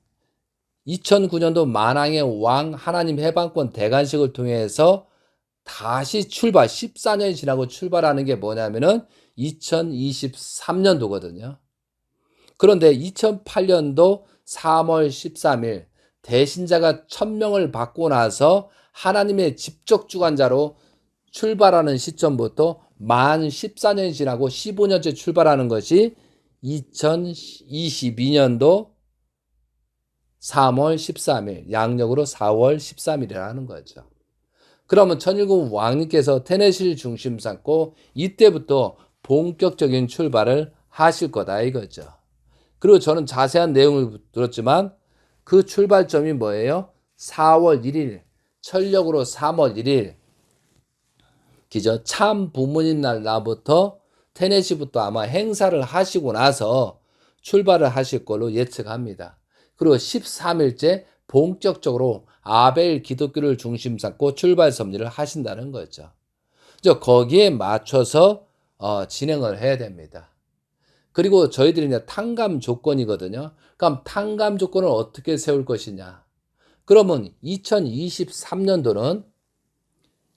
Speaker 1: 2009년도 만왕의 왕 하나님 해방권 대관식을 통해서 다시 출발, 14년이 지나고 출발하는 게 뭐냐면은 2023년도거든요. 그런데 2008년도 3월 13일 대신자가 1000명을 받고 나서 하나님의 직접 주관자로 출발하는 시점부터 만 14년이 지나고 15년째 출발하는 것이 2022년도 3월 13일, 양력으로 4월 13일이라는 거죠. 그러면 천일국 왕님께서 테네시를 중심 삼고 이때부터 본격적인 출발을 하실 거다 이거죠. 그리고 저는 자세한 내용을 들었지만 그 출발점이 뭐예요? 4월 1일, 철력으로 3월 1일, 기죠. 참 부모님 날부터 테네시부터 아마 행사를 하시고 나서 출발을 하실 걸로 예측합니다. 그리고 13일째 본격적으로 아벨 기독교를 중심 삼고 출발 섭리를 하신다는 거죠. 거기에 맞춰서 진행을 해야 됩니다. 그리고 저희들이 이제 탕감 조건이거든요. 그럼 탕감 조건을 어떻게 세울 것이냐? 그러면 2023년도는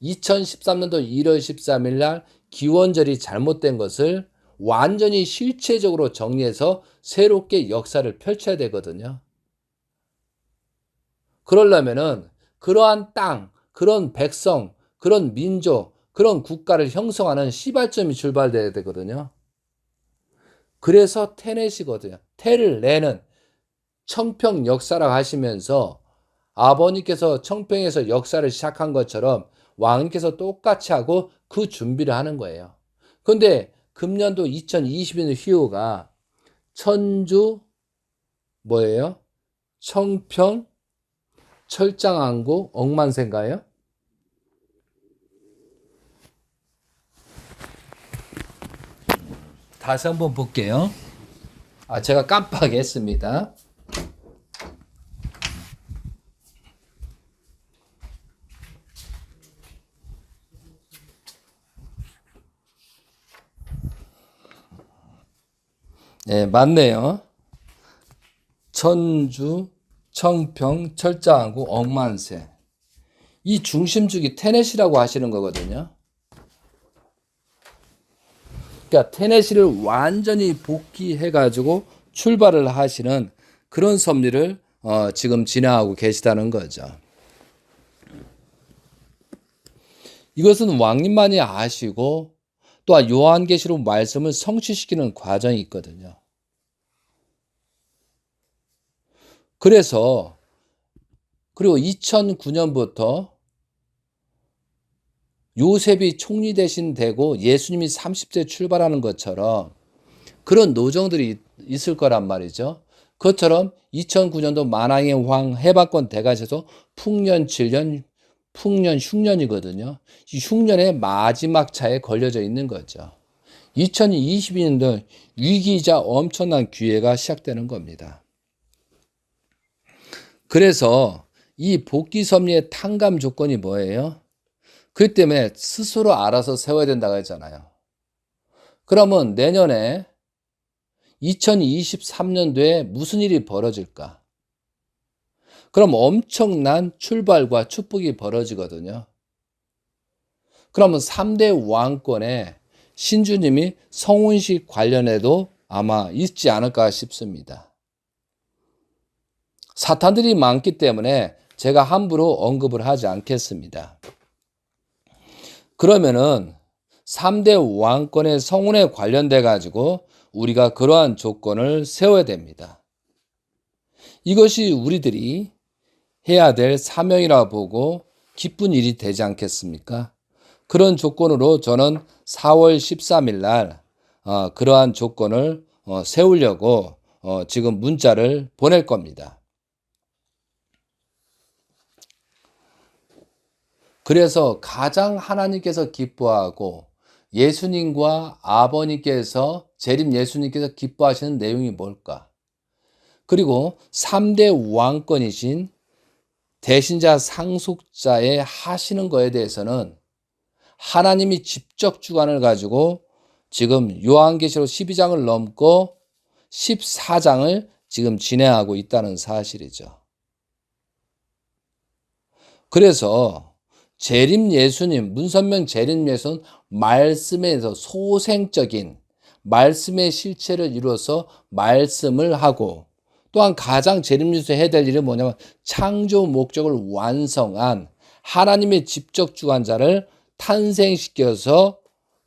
Speaker 1: 2013년도 1월 13일 날 기원절이 잘못된 것을 완전히 실체적으로 정리해서 새롭게 역사를 펼쳐야 되거든요. 그러려면은 그러한 땅, 그런 백성, 그런 민족, 그런 국가를 형성하는 시발점이 출발돼야 되거든요. 그래서 테넷이거든요. 테를 내는 청평 역사라고 하시면서 아버님께서 청평에서 역사를 시작한 것처럼 왕님께서 똑같이 하고 그 준비를 하는 거예요. 그런데 금년도 2020년 휘호가 천주 뭐예요? 청평, 철장안구, 억만세인가요? 다시 한번 볼게요. 제가 깜빡했습니다. 네, 맞네요. 천주, 청평, 철장항구, 억만세. 이 중심축이 테넷이라고 하시는 거거든요. 그러니까 테넷을 완전히 복귀해가지고 출발을 하시는 그런 섭리를 지금 진행하고 계시다는 거죠. 이것은 왕님만이 아시고 또한 요한계시록 말씀을 성취시키는 과정이 있거든요. 그래서 그리고 2009년부터 요셉이 총리 대신 되고 예수님이 30세 출발하는 것처럼 그런 노정들이 있을 거란 말이죠. 그것처럼 2009년도 만왕의 왕 해방권 대가에서 풍년 7년, 풍년 흉년이거든요. 이 흉년의 마지막 차에 걸려져 있는 거죠. 2022년도 위기이자 엄청난 기회가 시작되는 겁니다. 그래서 이 복귀 섭리의 탕감 조건이 뭐예요? 그 때문에 스스로 알아서 세워야 된다고 했잖아요. 그러면 내년에 2023년도에 무슨 일이 벌어질까? 그럼 엄청난 출발과 축복이 벌어지거든요. 그러면 3대 왕권에 신주님이 성운식 관련해도 아마 있지 않을까 싶습니다. 사탄들이 많기 때문에 제가 함부로 언급을 하지 않겠습니다. 그러면은 3대 왕권의 성운에 관련돼 가지고 우리가 그러한 조건을 세워야 됩니다. 이것이 우리들이 해야 될 사명이라 보고 기쁜 일이 되지 않겠습니까? 그런 조건으로 저는 4월 13일 날 그러한 조건을 세우려고 지금 문자를 보낼 겁니다. 그래서 가장 하나님께서 기뻐하고 예수님과 아버님께서 재림 예수님께서 기뻐하시는 내용이 뭘까? 그리고 3대 왕권이신 대신자 상속자의 하시는 거에 대해서는 하나님이 직접 주관을 가지고 지금 요한계시록 12장을 넘고 14장을 지금 진행하고 있다는 사실이죠. 그래서 재림 예수님, 문선명 재림 예수는 말씀에서 소생적인 말씀의 실체를 이루어서 말씀을 하고 또한 가장 재림 예수 해야 될 일은 뭐냐면 창조 목적을 완성한 하나님의 직접 주관자를 탄생시켜서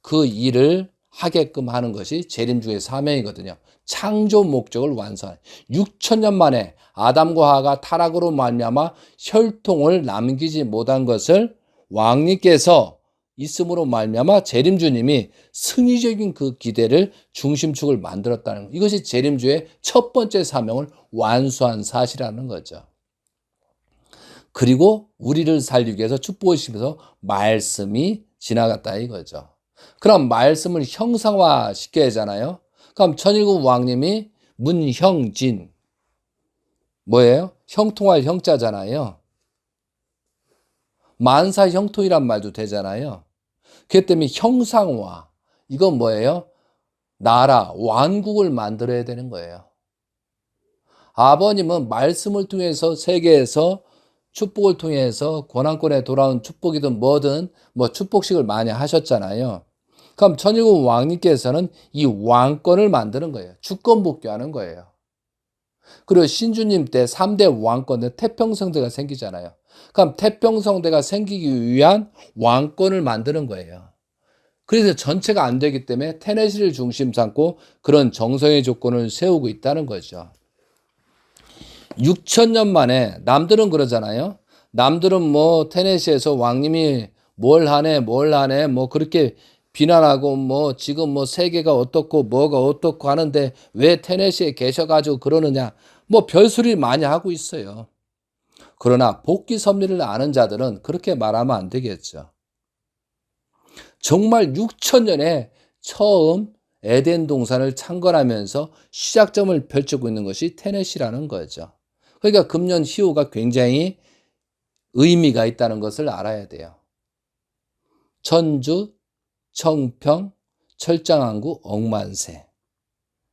Speaker 1: 그 일을 하게끔 하는 것이 재림주의 사명이거든요. 창조 목적을 완성한 6천년 만에 아담과 하와가 타락으로 말미암아 혈통을 남기지 못한 것을 왕님께서 있음으로 말미암아 재림주님이 승리적인 그 기대를 중심축을 만들었다는 것. 이것이 재림주의 첫 번째 사명을 완수한 사실이라는 거죠. 그리고 우리를 살리기 위해서 축복을 시키면서 말씀이 지나갔다 이거죠. 그럼 말씀을 형상화 시켜야 하잖아요. 그럼 천일국 왕님이 문형진 뭐예요? 형통할 형자잖아요. 만사 형통이란 말도 되잖아요. 그렇기 때문에 형상화 이건 뭐예요? 나라 왕국을 만들어야 되는 거예요. 아버님은 말씀을 통해서 세계에서 축복을 통해서 권한권에 돌아온 축복이든 뭐든 뭐 축복식을 많이 하셨잖아요. 그럼 천일국 왕님께서는 이 왕권을 만드는 거예요. 주권 복귀하는 거예요. 그리고 신주님 때 3대 왕권은 태평성대가 생기잖아요. 그럼 태평성대가 생기기 위한 왕권을 만드는 거예요. 그래서 전체가 안 되기 때문에 테네시를 중심 삼고 그런 정성의 조건을 세우고 있다는 거죠. 6천년 만에 남들은 그러잖아요. 남들은 뭐 테네시에서 왕님이 뭘 하네 뭐 그렇게 비난하고 뭐 지금 뭐 세계가 어떻고 뭐가 어떻고 하는데 왜 테네시에 계셔가지고 그러느냐 뭐 별소리 많이 하고 있어요. 그러나 복귀 섭리를 아는 자들은 그렇게 말하면 안 되겠죠. 정말 6천년에 처음 에덴 동산을 창건하면서 시작점을 펼치고 있는 것이 테넷이라는 거죠. 그러니까 금년 희호가 굉장히 의미가 있다는 것을 알아야 돼요. 천주, 청평, 철장항구, 억만세.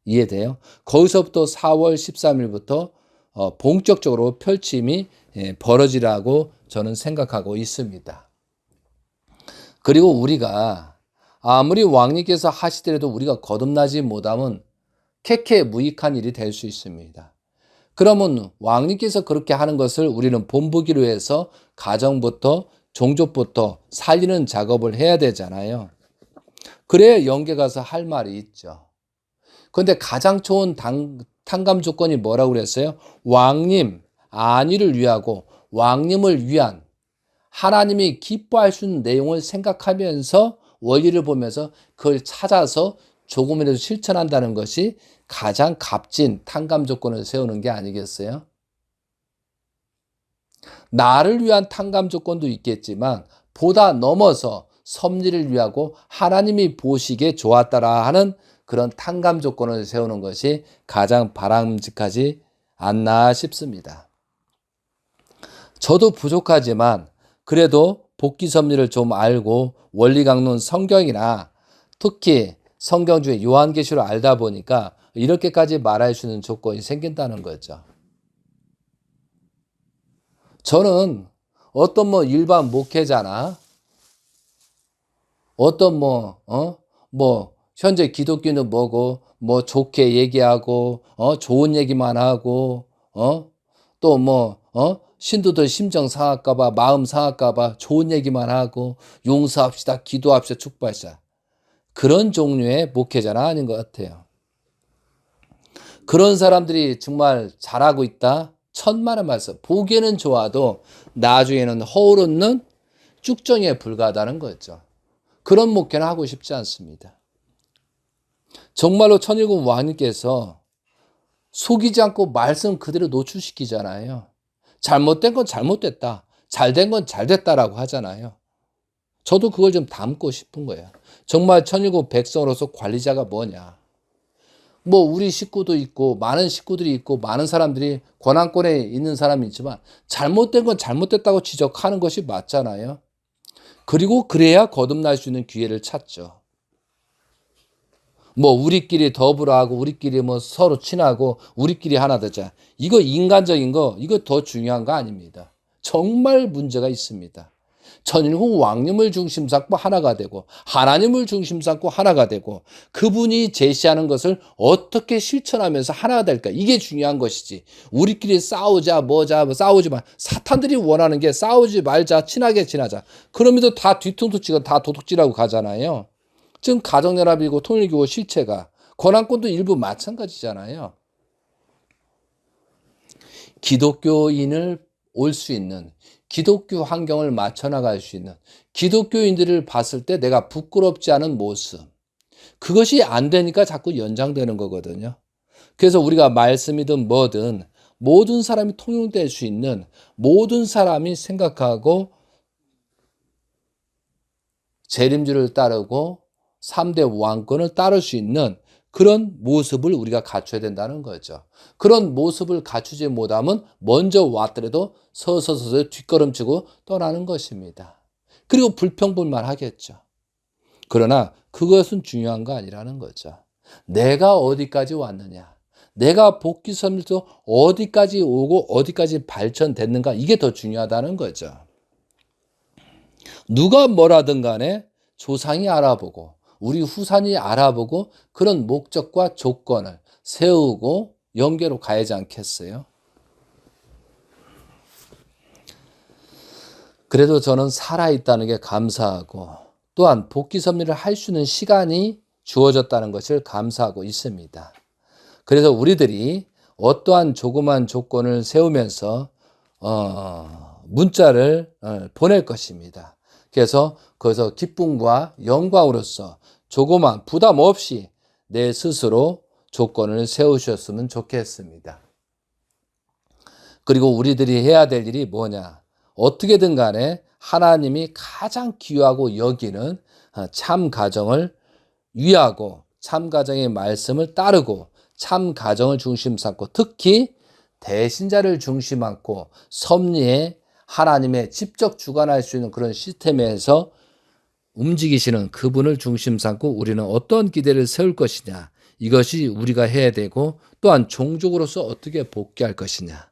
Speaker 1: 이해돼요? 거기서부터 4월 13일부터 본격적으로 펼침이 벌어지라고 저는 생각하고 있습니다. 그리고 우리가 아무리 왕님께서 하시더라도 우리가 거듭나지 못하면 캐캐무익한 일이 될 수 있습니다. 그러면 왕님께서 그렇게 하는 것을 우리는 본보기로 해서 가정부터 종족부터 살리는 작업을 해야 되잖아요. 그래야 영계 가서 할 말이 있죠. 그런데 가장 좋은 탕감 조건이 뭐라고 그랬어요? 왕님, 안위를 위하고 왕님을 위한 하나님이 기뻐할 수 있는 내용을 생각하면서 원리를 보면서 그걸 찾아서 조금이라도 실천한다는 것이 가장 값진 탕감 조건을 세우는 게 아니겠어요? 나를 위한 탕감 조건도 있겠지만 보다 넘어서 섭리를 위하고 하나님이 보시기에 좋았다라 하는 그런 탕감 조건을 세우는 것이 가장 바람직하지 않나 싶습니다. 저도 부족하지만 그래도 복귀 섭리를 좀 알고 원리 강론 성경이나 특히 성경 중에 요한계시를 알다 보니까 이렇게까지 말할 수 있는 조건이 생긴다는 거죠. 저는 어떤 일반 목회자나 어떤 현재 기독교는 뭐고 좋게 얘기하고 좋은 얘기만 하고 또 신도들 심정 상할까봐 마음 상할까봐 좋은 얘기만 하고 용서합시다 기도합시다 축복합시다 그런 종류의 목회자는 아닌 것 같아요. 그런 사람들이 정말 잘하고 있다? 천만의 말씀. 보기에는 좋아도 나중에는 허울없는 쭉정이에 불과하다는 거죠. 그런 목회는 하고 싶지 않습니다. 정말로 천일국 왕님께서 속이지 않고 말씀 그대로 노출시키잖아요. 잘못된 건 잘못됐다. 잘된 건 잘됐다라고 하잖아요. 저도 그걸 좀 담고 싶은 거예요. 정말 천일국 백성으로서 관리자가 뭐냐. 우리 식구도 있고 많은 식구들이 있고 많은 사람들이 권한권에 있는 사람이 있지만 잘못된 건 잘못됐다고 지적하는 것이 맞잖아요. 그리고 그래야 거듭날 수 있는 기회를 찾죠. 우리끼리 더불어하고 우리끼리 서로 친하고 우리끼리 하나 되자. 이거 인간적인 거 이거 더 중요한 거 아닙니다. 정말 문제가 있습니다. 천일국 왕님을 중심 삼고 하나가 되고 하나님을 중심 삼고 하나가 되고 그분이 제시하는 것을 어떻게 실천하면서 하나가 될까 이게 중요한 것이지. 우리끼리 싸우자 싸우지 마. 사탄들이 원하는 게 싸우지 말자 친하게 지나자. 그러면서 다 뒤통수 치고 다 도둑질하고 가잖아요. 지금 가정연합이고 통일교고 실체가 권한권도 일부 마찬가지잖아요. 기독교인을 올 수 있는 기독교 환경을 맞춰나갈 수 있는 기독교인들을 봤을 때 내가 부끄럽지 않은 모습 그것이 안 되니까 자꾸 연장되는 거거든요. 그래서 우리가 말씀이든 뭐든 모든 사람이 통용될 수 있는 모든 사람이 생각하고 재림주를 따르고 3대 왕권을 따를 수 있는 그런 모습을 우리가 갖춰야 된다는 거죠. 그런 모습을 갖추지 못하면 먼저 왔더라도 서서히 뒷걸음치고 떠나는 것입니다. 그리고 불평불만 하겠죠. 그러나 그것은 중요한 거 아니라는 거죠. 내가 어디까지 왔느냐. 내가 복귀 섭리도 어디까지 오고 어디까지 발전됐는가 이게 더 중요하다는 거죠. 누가 뭐라든 간에 조상이 알아보고 우리 후산이 알아보고 그런 목적과 조건을 세우고 영계로 가야지 않겠어요? 그래도 저는 살아있다는 게 감사하고 또한 복귀 섭리를 할 수 있는 시간이 주어졌다는 것을 감사하고 있습니다. 그래서 우리들이 어떠한 조그만 조건을 세우면서 문자를 보낼 것입니다. 그래서 거기서 기쁨과 영광으로서 조그만 부담 없이 내 스스로 조건을 세우셨으면 좋겠습니다. 그리고 우리들이 해야 될 일이 뭐냐? 어떻게든 간에 하나님이 가장 귀하고 여기는 참 가정을 위하고 참 가정의 말씀을 따르고 참 가정을 중심 삼고 특히 대신자를 중심 삼고 섭리에 하나님의 직접 주관할 수 있는 그런 시스템에서 움직이시는 그분을 중심 삼고 우리는 어떤 기대를 세울 것이냐 이것이 우리가 해야 되고 또한 종족으로서 어떻게 복귀할 것이냐.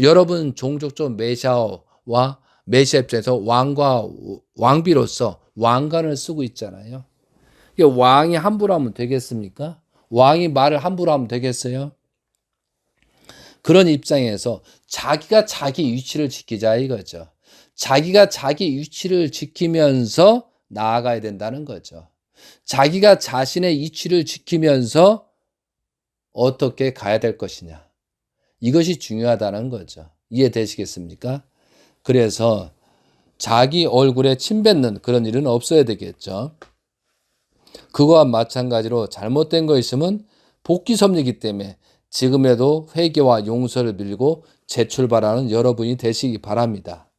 Speaker 1: 여러분 종족적 메시아와 메시아 입장에서 왕과 왕비로서 왕관을 쓰고 있잖아요. 이게 왕이 함부로 하면 되겠습니까? 왕이 말을 함부로 하면 되겠어요? 그런 입장에서 자기가 자기 위치를 지키자 이거죠. 자기가 자기 위치를 지키면서 나아가야 된다는 거죠. 자기가 자신의 위치를 지키면서 어떻게 가야 될 것이냐. 이것이 중요하다는 거죠. 이해되시겠습니까? 그래서 자기 얼굴에 침 뱉는 그런 일은 없어야 되겠죠. 그거와 마찬가지로 잘못된 거 있으면 복귀 섭리이기 때문에 지금에도 회개와 용서를 빌고 재출발하는 여러분이 되시기 바랍니다.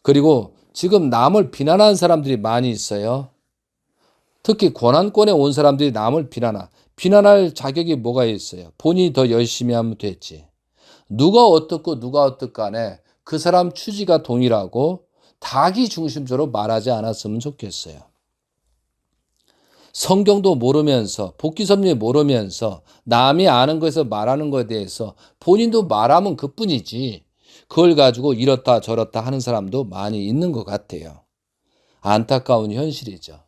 Speaker 1: 그리고 지금 남을 비난하는 사람들이 많이 있어요. 특히 권한권에 온 사람들이 남을 비난할 자격이 뭐가 있어요? 본인이 더 열심히 하면 됐지. 누가 어떻고 누가 어떻고 간에 그 사람 취지가 동일하고 자기 중심적으로 말하지 않았으면 좋겠어요. 성경도 모르면서 복귀 섭리 모르면서 남이 아는 것에서 말하는 것에 대해서 본인도 말하면 그뿐이지 그걸 가지고 이렇다 저렇다 하는 사람도 많이 있는 것 같아요. 안타까운 현실이죠.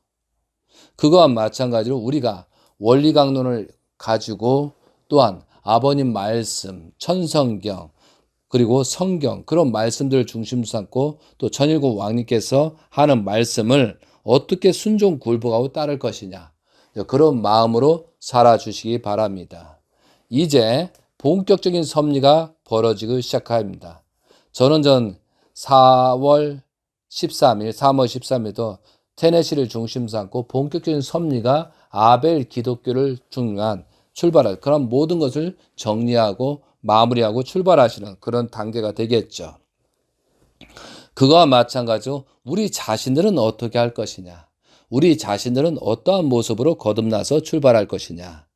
Speaker 1: 그거와 마찬가지로 우리가 원리 강론을 가지고 또한 아버님 말씀, 천성경 그리고 성경 그런 말씀들을 중심 삼고 또 천일국 왕님께서 하는 말씀을 어떻게 순종 굴복하고 따를 것이냐 그런 마음으로 살아주시기 바랍니다. 이제 본격적인 섭리가 벌어지기 시작합니다. 저는 3월 13일도 테네시를 중심 삼고 본격적인 섭리가 아벨 기독교를 중요한 출발할 그런 모든 것을 정리하고 마무리하고 출발하시는 그런 단계가 되겠죠. 그거와 마찬가지로 우리 자신들은 어떻게 할 것이냐. 우리 자신들은 어떠한 모습으로 거듭나서 출발할 것이냐.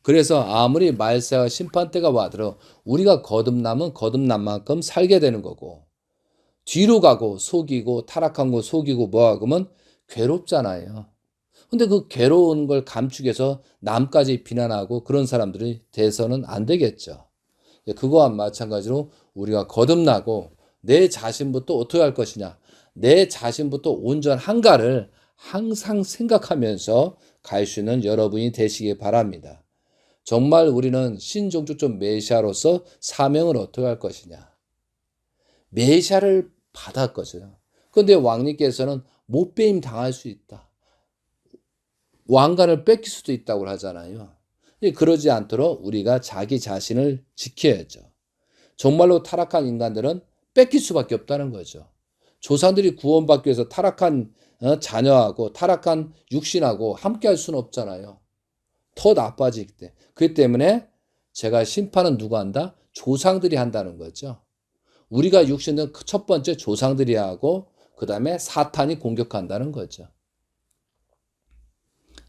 Speaker 1: 그래서 아무리 말세와 심판때가 와도 우리가 거듭나면 거듭난 만큼 살게 되는 거고 뒤로 가고 속이고 타락한 거 속이고 뭐하고 하면 괴롭잖아요. 근데 그 괴로운 걸 감추기위해서 남까지 비난하고 그런 사람들이 돼서는 안 되겠죠. 그거와 마찬가지로 우리가 거듭나고 내 자신부터 어떻게 할 것이냐. 내 자신부터 온전한가를 항상 생각하면서 갈 수 있는 여러분이 되시기 바랍니다. 정말 우리는 신종주적 메시아로서 사명을 어떻게 할 것이냐. 메시아를 받았거든요. 그런데 왕님께서는 못배임 당할 수 있다. 왕관을 뺏길 수도 있다고 하잖아요. 그러지 않도록 우리가 자기 자신을 지켜야죠. 정말로 타락한 인간들은 뺏길 수밖에 없다는 거죠. 조상들이 구원받기 위해서 타락한 자녀하고 타락한 육신하고 함께 할 수는 없잖아요. 더 나빠지기 때문에. 그렇기 때문에 제가 심판은 누가 한다? 조상들이 한다는 거죠. 우리가 육신은 첫 번째 조상들이 하고 그 다음에 사탄이 공격한다는 거죠.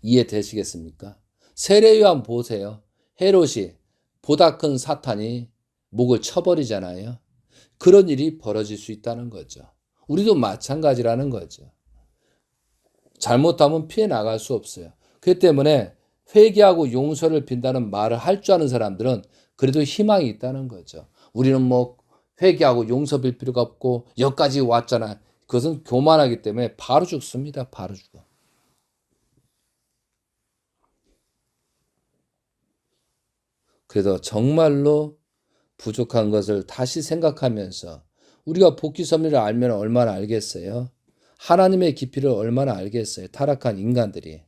Speaker 1: 이해되시겠습니까? 세례요한 보세요. 헤롯이 보다 큰 사탄이 목을 쳐버리잖아요. 그런 일이 벌어질 수 있다는 거죠. 우리도 마찬가지라는 거죠. 잘못하면 피해 나갈 수 없어요. 그렇기 때문에 회개하고 용서를 빈다는 말을 할 줄 아는 사람들은 그래도 희망이 있다는 거죠. 우리는 뭐 회개하고 용서 빌 필요가 없고 여기까지 왔잖아. 그것은 교만하기 때문에 바로 죽습니다. 바로 죽어. 그래서 정말로 부족한 것을 다시 생각하면서 우리가 복귀 섭리를 알면 얼마나 알겠어요? 하나님의 깊이를 얼마나 알겠어요? 타락한 인간들이.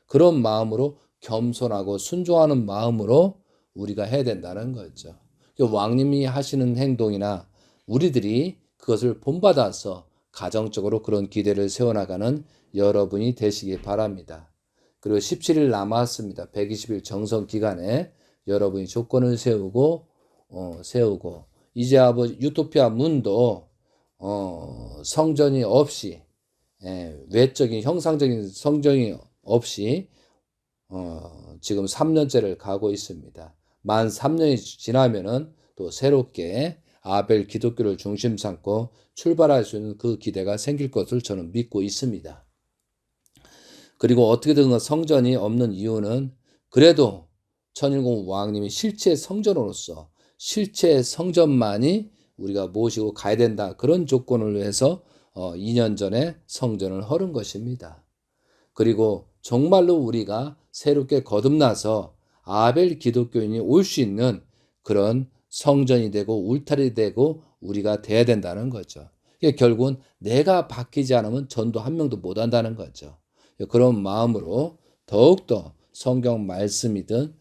Speaker 1: 그런 마음으로 겸손하고 순종하는 마음으로 우리가 해야 된다는 거죠. 왕님이 하시는 행동이나 우리들이 그것을 본받아서 가정적으로 그런 기대를 세워나가는 여러분이 되시기 바랍니다. 그리고 17일 남았습니다. 120일 정성 기간에 여러분이 조건을 세우고 이제 유토피아 문도 성전이 없이 외적인 형상적인 성전이 없이 지금 3년째를 가고 있습니다. 만 3년이 지나면은 또 새롭게 아벨 기독교를 중심 삼고 출발할 수 있는 그 기대가 생길 것을 저는 믿고 있습니다. 그리고 어떻게든 성전이 없는 이유는 그래도 천일공 왕님이 실제 성전으로서 실제 성전만이 우리가 모시고 가야 된다. 그런 조건을 해서 2년 전에 성전을 헐은 것입니다. 그리고 정말로 우리가 새롭게 거듭나서 아벨 기독교인이 올 수 있는 그런 성전이 되고 울타리 되고 우리가 돼야 된다는 거죠. 이게 결국은 내가 바뀌지 않으면 전도 한 명도 못 한다는 거죠. 그런 마음으로 더욱더 성경 말씀이든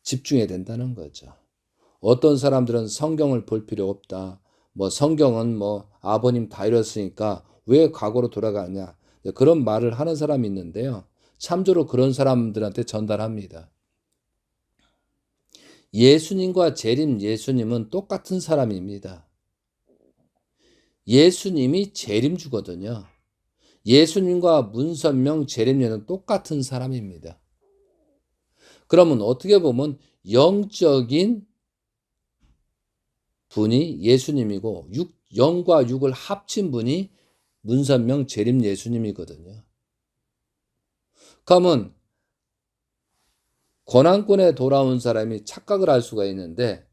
Speaker 1: 집중해야 된다는 거죠. 어떤 사람들은 성경을 볼 필요 없다. 뭐 성경은 뭐 아버님 다 이뤘으니까 왜 과거로 돌아가냐. 그런 말을 하는 사람이 있는데요. 참조로 그런 사람들한테 전달합니다. 예수님과 재림 예수님은 똑같은 사람입니다. 예수님이 재림주거든요. 예수님과 문선명 재림녀는 똑같은 사람입니다. 그러면 어떻게 보면 영적인 분이 예수님이고 영과 육을 합친 분이 문선명 재림 예수님이거든요. 그러면 권한권에 돌아온 사람이 착각을 할 수가 있는데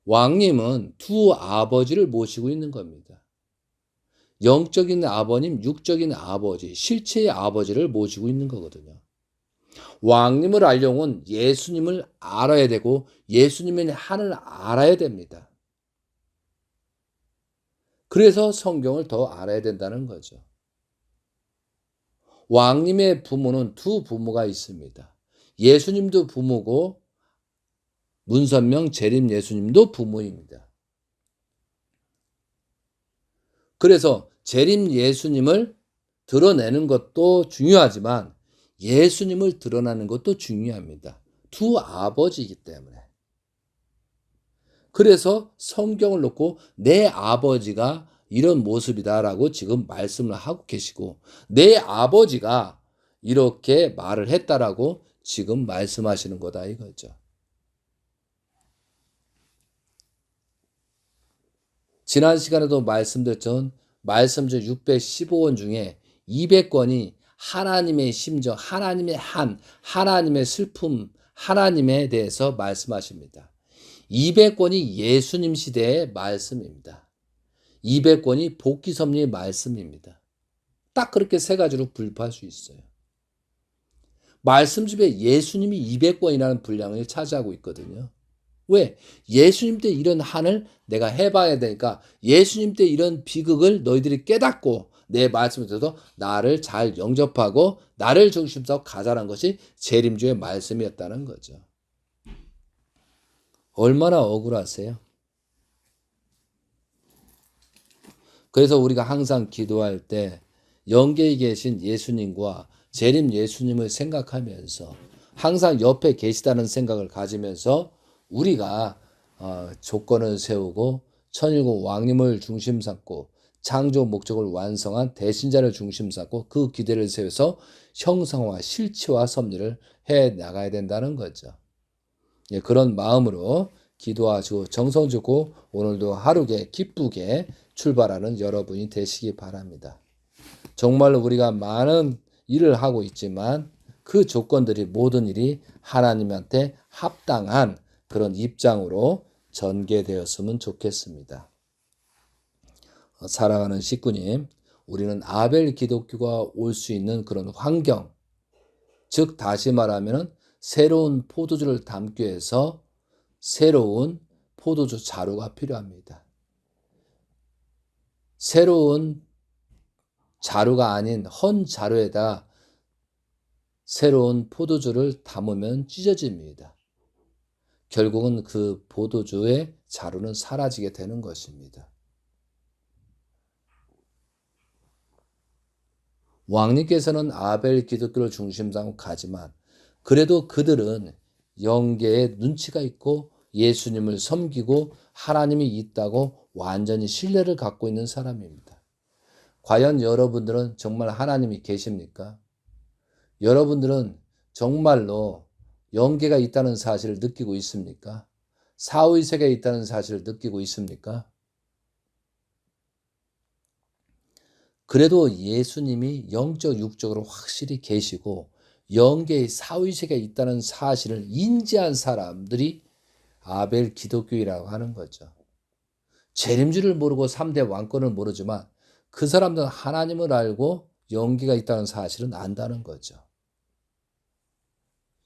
Speaker 1: 왕님은 두 아버지를 모시고 있는 겁니다. 영적인 아버님, 육적인 아버지, 실체의 아버지를 모시고 있는 거거든요. 왕님을 알려면 예수님을 알아야 되고 예수님의 한을 알아야 됩니다. 그래서 성경을 더 알아야 된다는 거죠. 왕님의 부모는 두 부모가 있습니다. 예수님도 부모고 문선명 재림 예수님도 부모입니다. 그래서 재림 예수님을 드러내는 것도 중요하지만 예수님을 드러내는 것도 중요합니다. 두 아버지이기 때문에. 그래서 성경을 놓고 내 아버지가 이런 모습이다라고 지금 말씀을 하고 계시고 내 아버지가 이렇게 말을 했다라고 지금 말씀하시는 거다 이거죠. 지난 시간에도 말씀드렸던 말씀주 615권 중에 200권이 하나님의 심정, 하나님의 한, 하나님의 슬픔, 하나님에 대해서 말씀하십니다. 200권이 예수님 시대의 말씀입니다. 200권이 복귀섭리의 말씀입니다. 딱 그렇게 세 가지로 분류할 수 있어요. 말씀집에 예수님이 200권이라는 분량을 차지하고 있거든요. 왜? 예수님 때 이런 한을 내가 해봐야 되니까 예수님 때 이런 비극을 너희들이 깨닫고 내 말씀을 들어서 나를 잘 영접하고 나를 중심으로 가자는 것이 재림주의 말씀이었다는 거죠. 얼마나 억울하세요? 그래서 우리가 항상 기도할 때 영계에 계신 예수님과 재림 예수님을 생각하면서 항상 옆에 계시다는 생각을 가지면서 우리가 조건을 세우고 천일국 왕님을 중심 삼고 창조 목적을 완성한 대신자를 중심 삼고 그 기대를 세워서 형상화 실체와 섭리를 해 나가야 된다는 거죠. 예, 그런 마음으로 기도하시고 정성 주고 오늘도 하루게 기쁘게 출발하는 여러분이 되시기 바랍니다. 정말로 우리가 많은 일을 하고 있지만 그 조건들이 모든 일이 하나님한테 합당한 그런 입장으로 전개되었으면 좋겠습니다. 사랑하는 식구님, 우리는 아벨 기독교가 올 수 있는 그런 환경, 즉 다시 말하면 새로운 포도주를 담기 위해서 새로운 포도주 자루가 필요합니다. 새로운 자루가 아닌 헌 자루에다 새로운 포도주를 담으면 찢어집니다. 결국은 그 포도주의 자루는 사라지게 되는 것입니다. 왕님께서는 아벨 기독교를 중심으로 가지만 그래도 그들은 영계에 눈치가 있고 예수님을 섬기고 하나님이 있다고 완전히 신뢰를 갖고 있는 사람입니다. 과연 여러분들은 정말 하나님이 계십니까? 여러분들은 정말로 영계가 있다는 사실을 느끼고 있습니까? 사후의 세계에 있다는 사실을 느끼고 있습니까? 그래도 예수님이 영적, 육적으로 확실히 계시고 영계의 사후세계가 있다는 사실을 인지한 사람들이 아벨 기독교이라고 하는 거죠. 재림주를 모르고 3대 왕권을 모르지만 그 사람들은 하나님을 알고 영계가 있다는 사실은 안다는 거죠.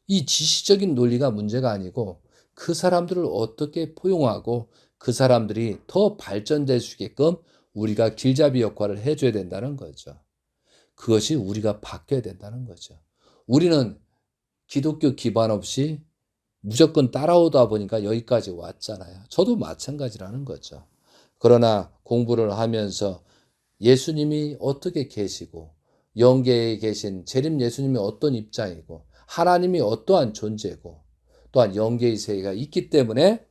Speaker 1: 이 지식적인 논리가 문제가 아니고 그 사람들을 어떻게 포용하고 그 사람들이 더 발전될 수 있게끔 우리가 길잡이 역할을 해줘야 된다는 거죠. 그것이 우리가 바뀌어야 된다는 거죠. 우리는 기독교 기반 없이 무조건 따라오다 보니까 여기까지 왔잖아요. 저도 마찬가지라는 거죠. 그러나 공부를 하면서 예수님이 어떻게 계시고 영계에 계신 재림 예수님이 어떤 입장이고 하나님이 어떠한 존재고 또한 영계의 세계가 있기 때문에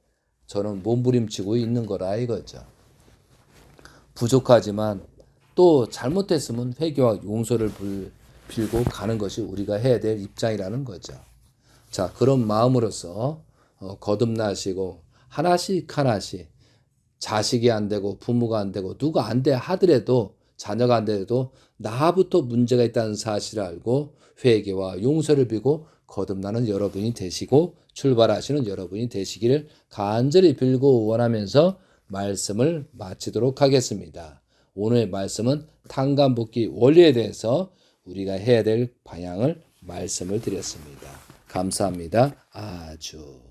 Speaker 1: 저는 몸부림치고 있는 거라 이거죠. 부족하지만 또 잘못했으면 회개와 용서를 빌고 가는 것이 우리가 해야 될 입장이라는 거죠. 자, 그런 마음으로서 거듭나시고 하나씩 자식이 안 되고 부모가 안 되고 누가 안 돼 하더라도 자녀가 안 되더라도 나부터 문제가 있다는 사실을 알고 회개와 용서를 빌고 거듭나는 여러분이 되시고 출발하시는 여러분이 되시기를 간절히 빌고 원하면서 말씀을 마치도록 하겠습니다. 오늘의 말씀은 탕감복귀 원리에 대해서 우리가 해야 될 방향을 말씀을 드렸습니다. 감사합니다. 아주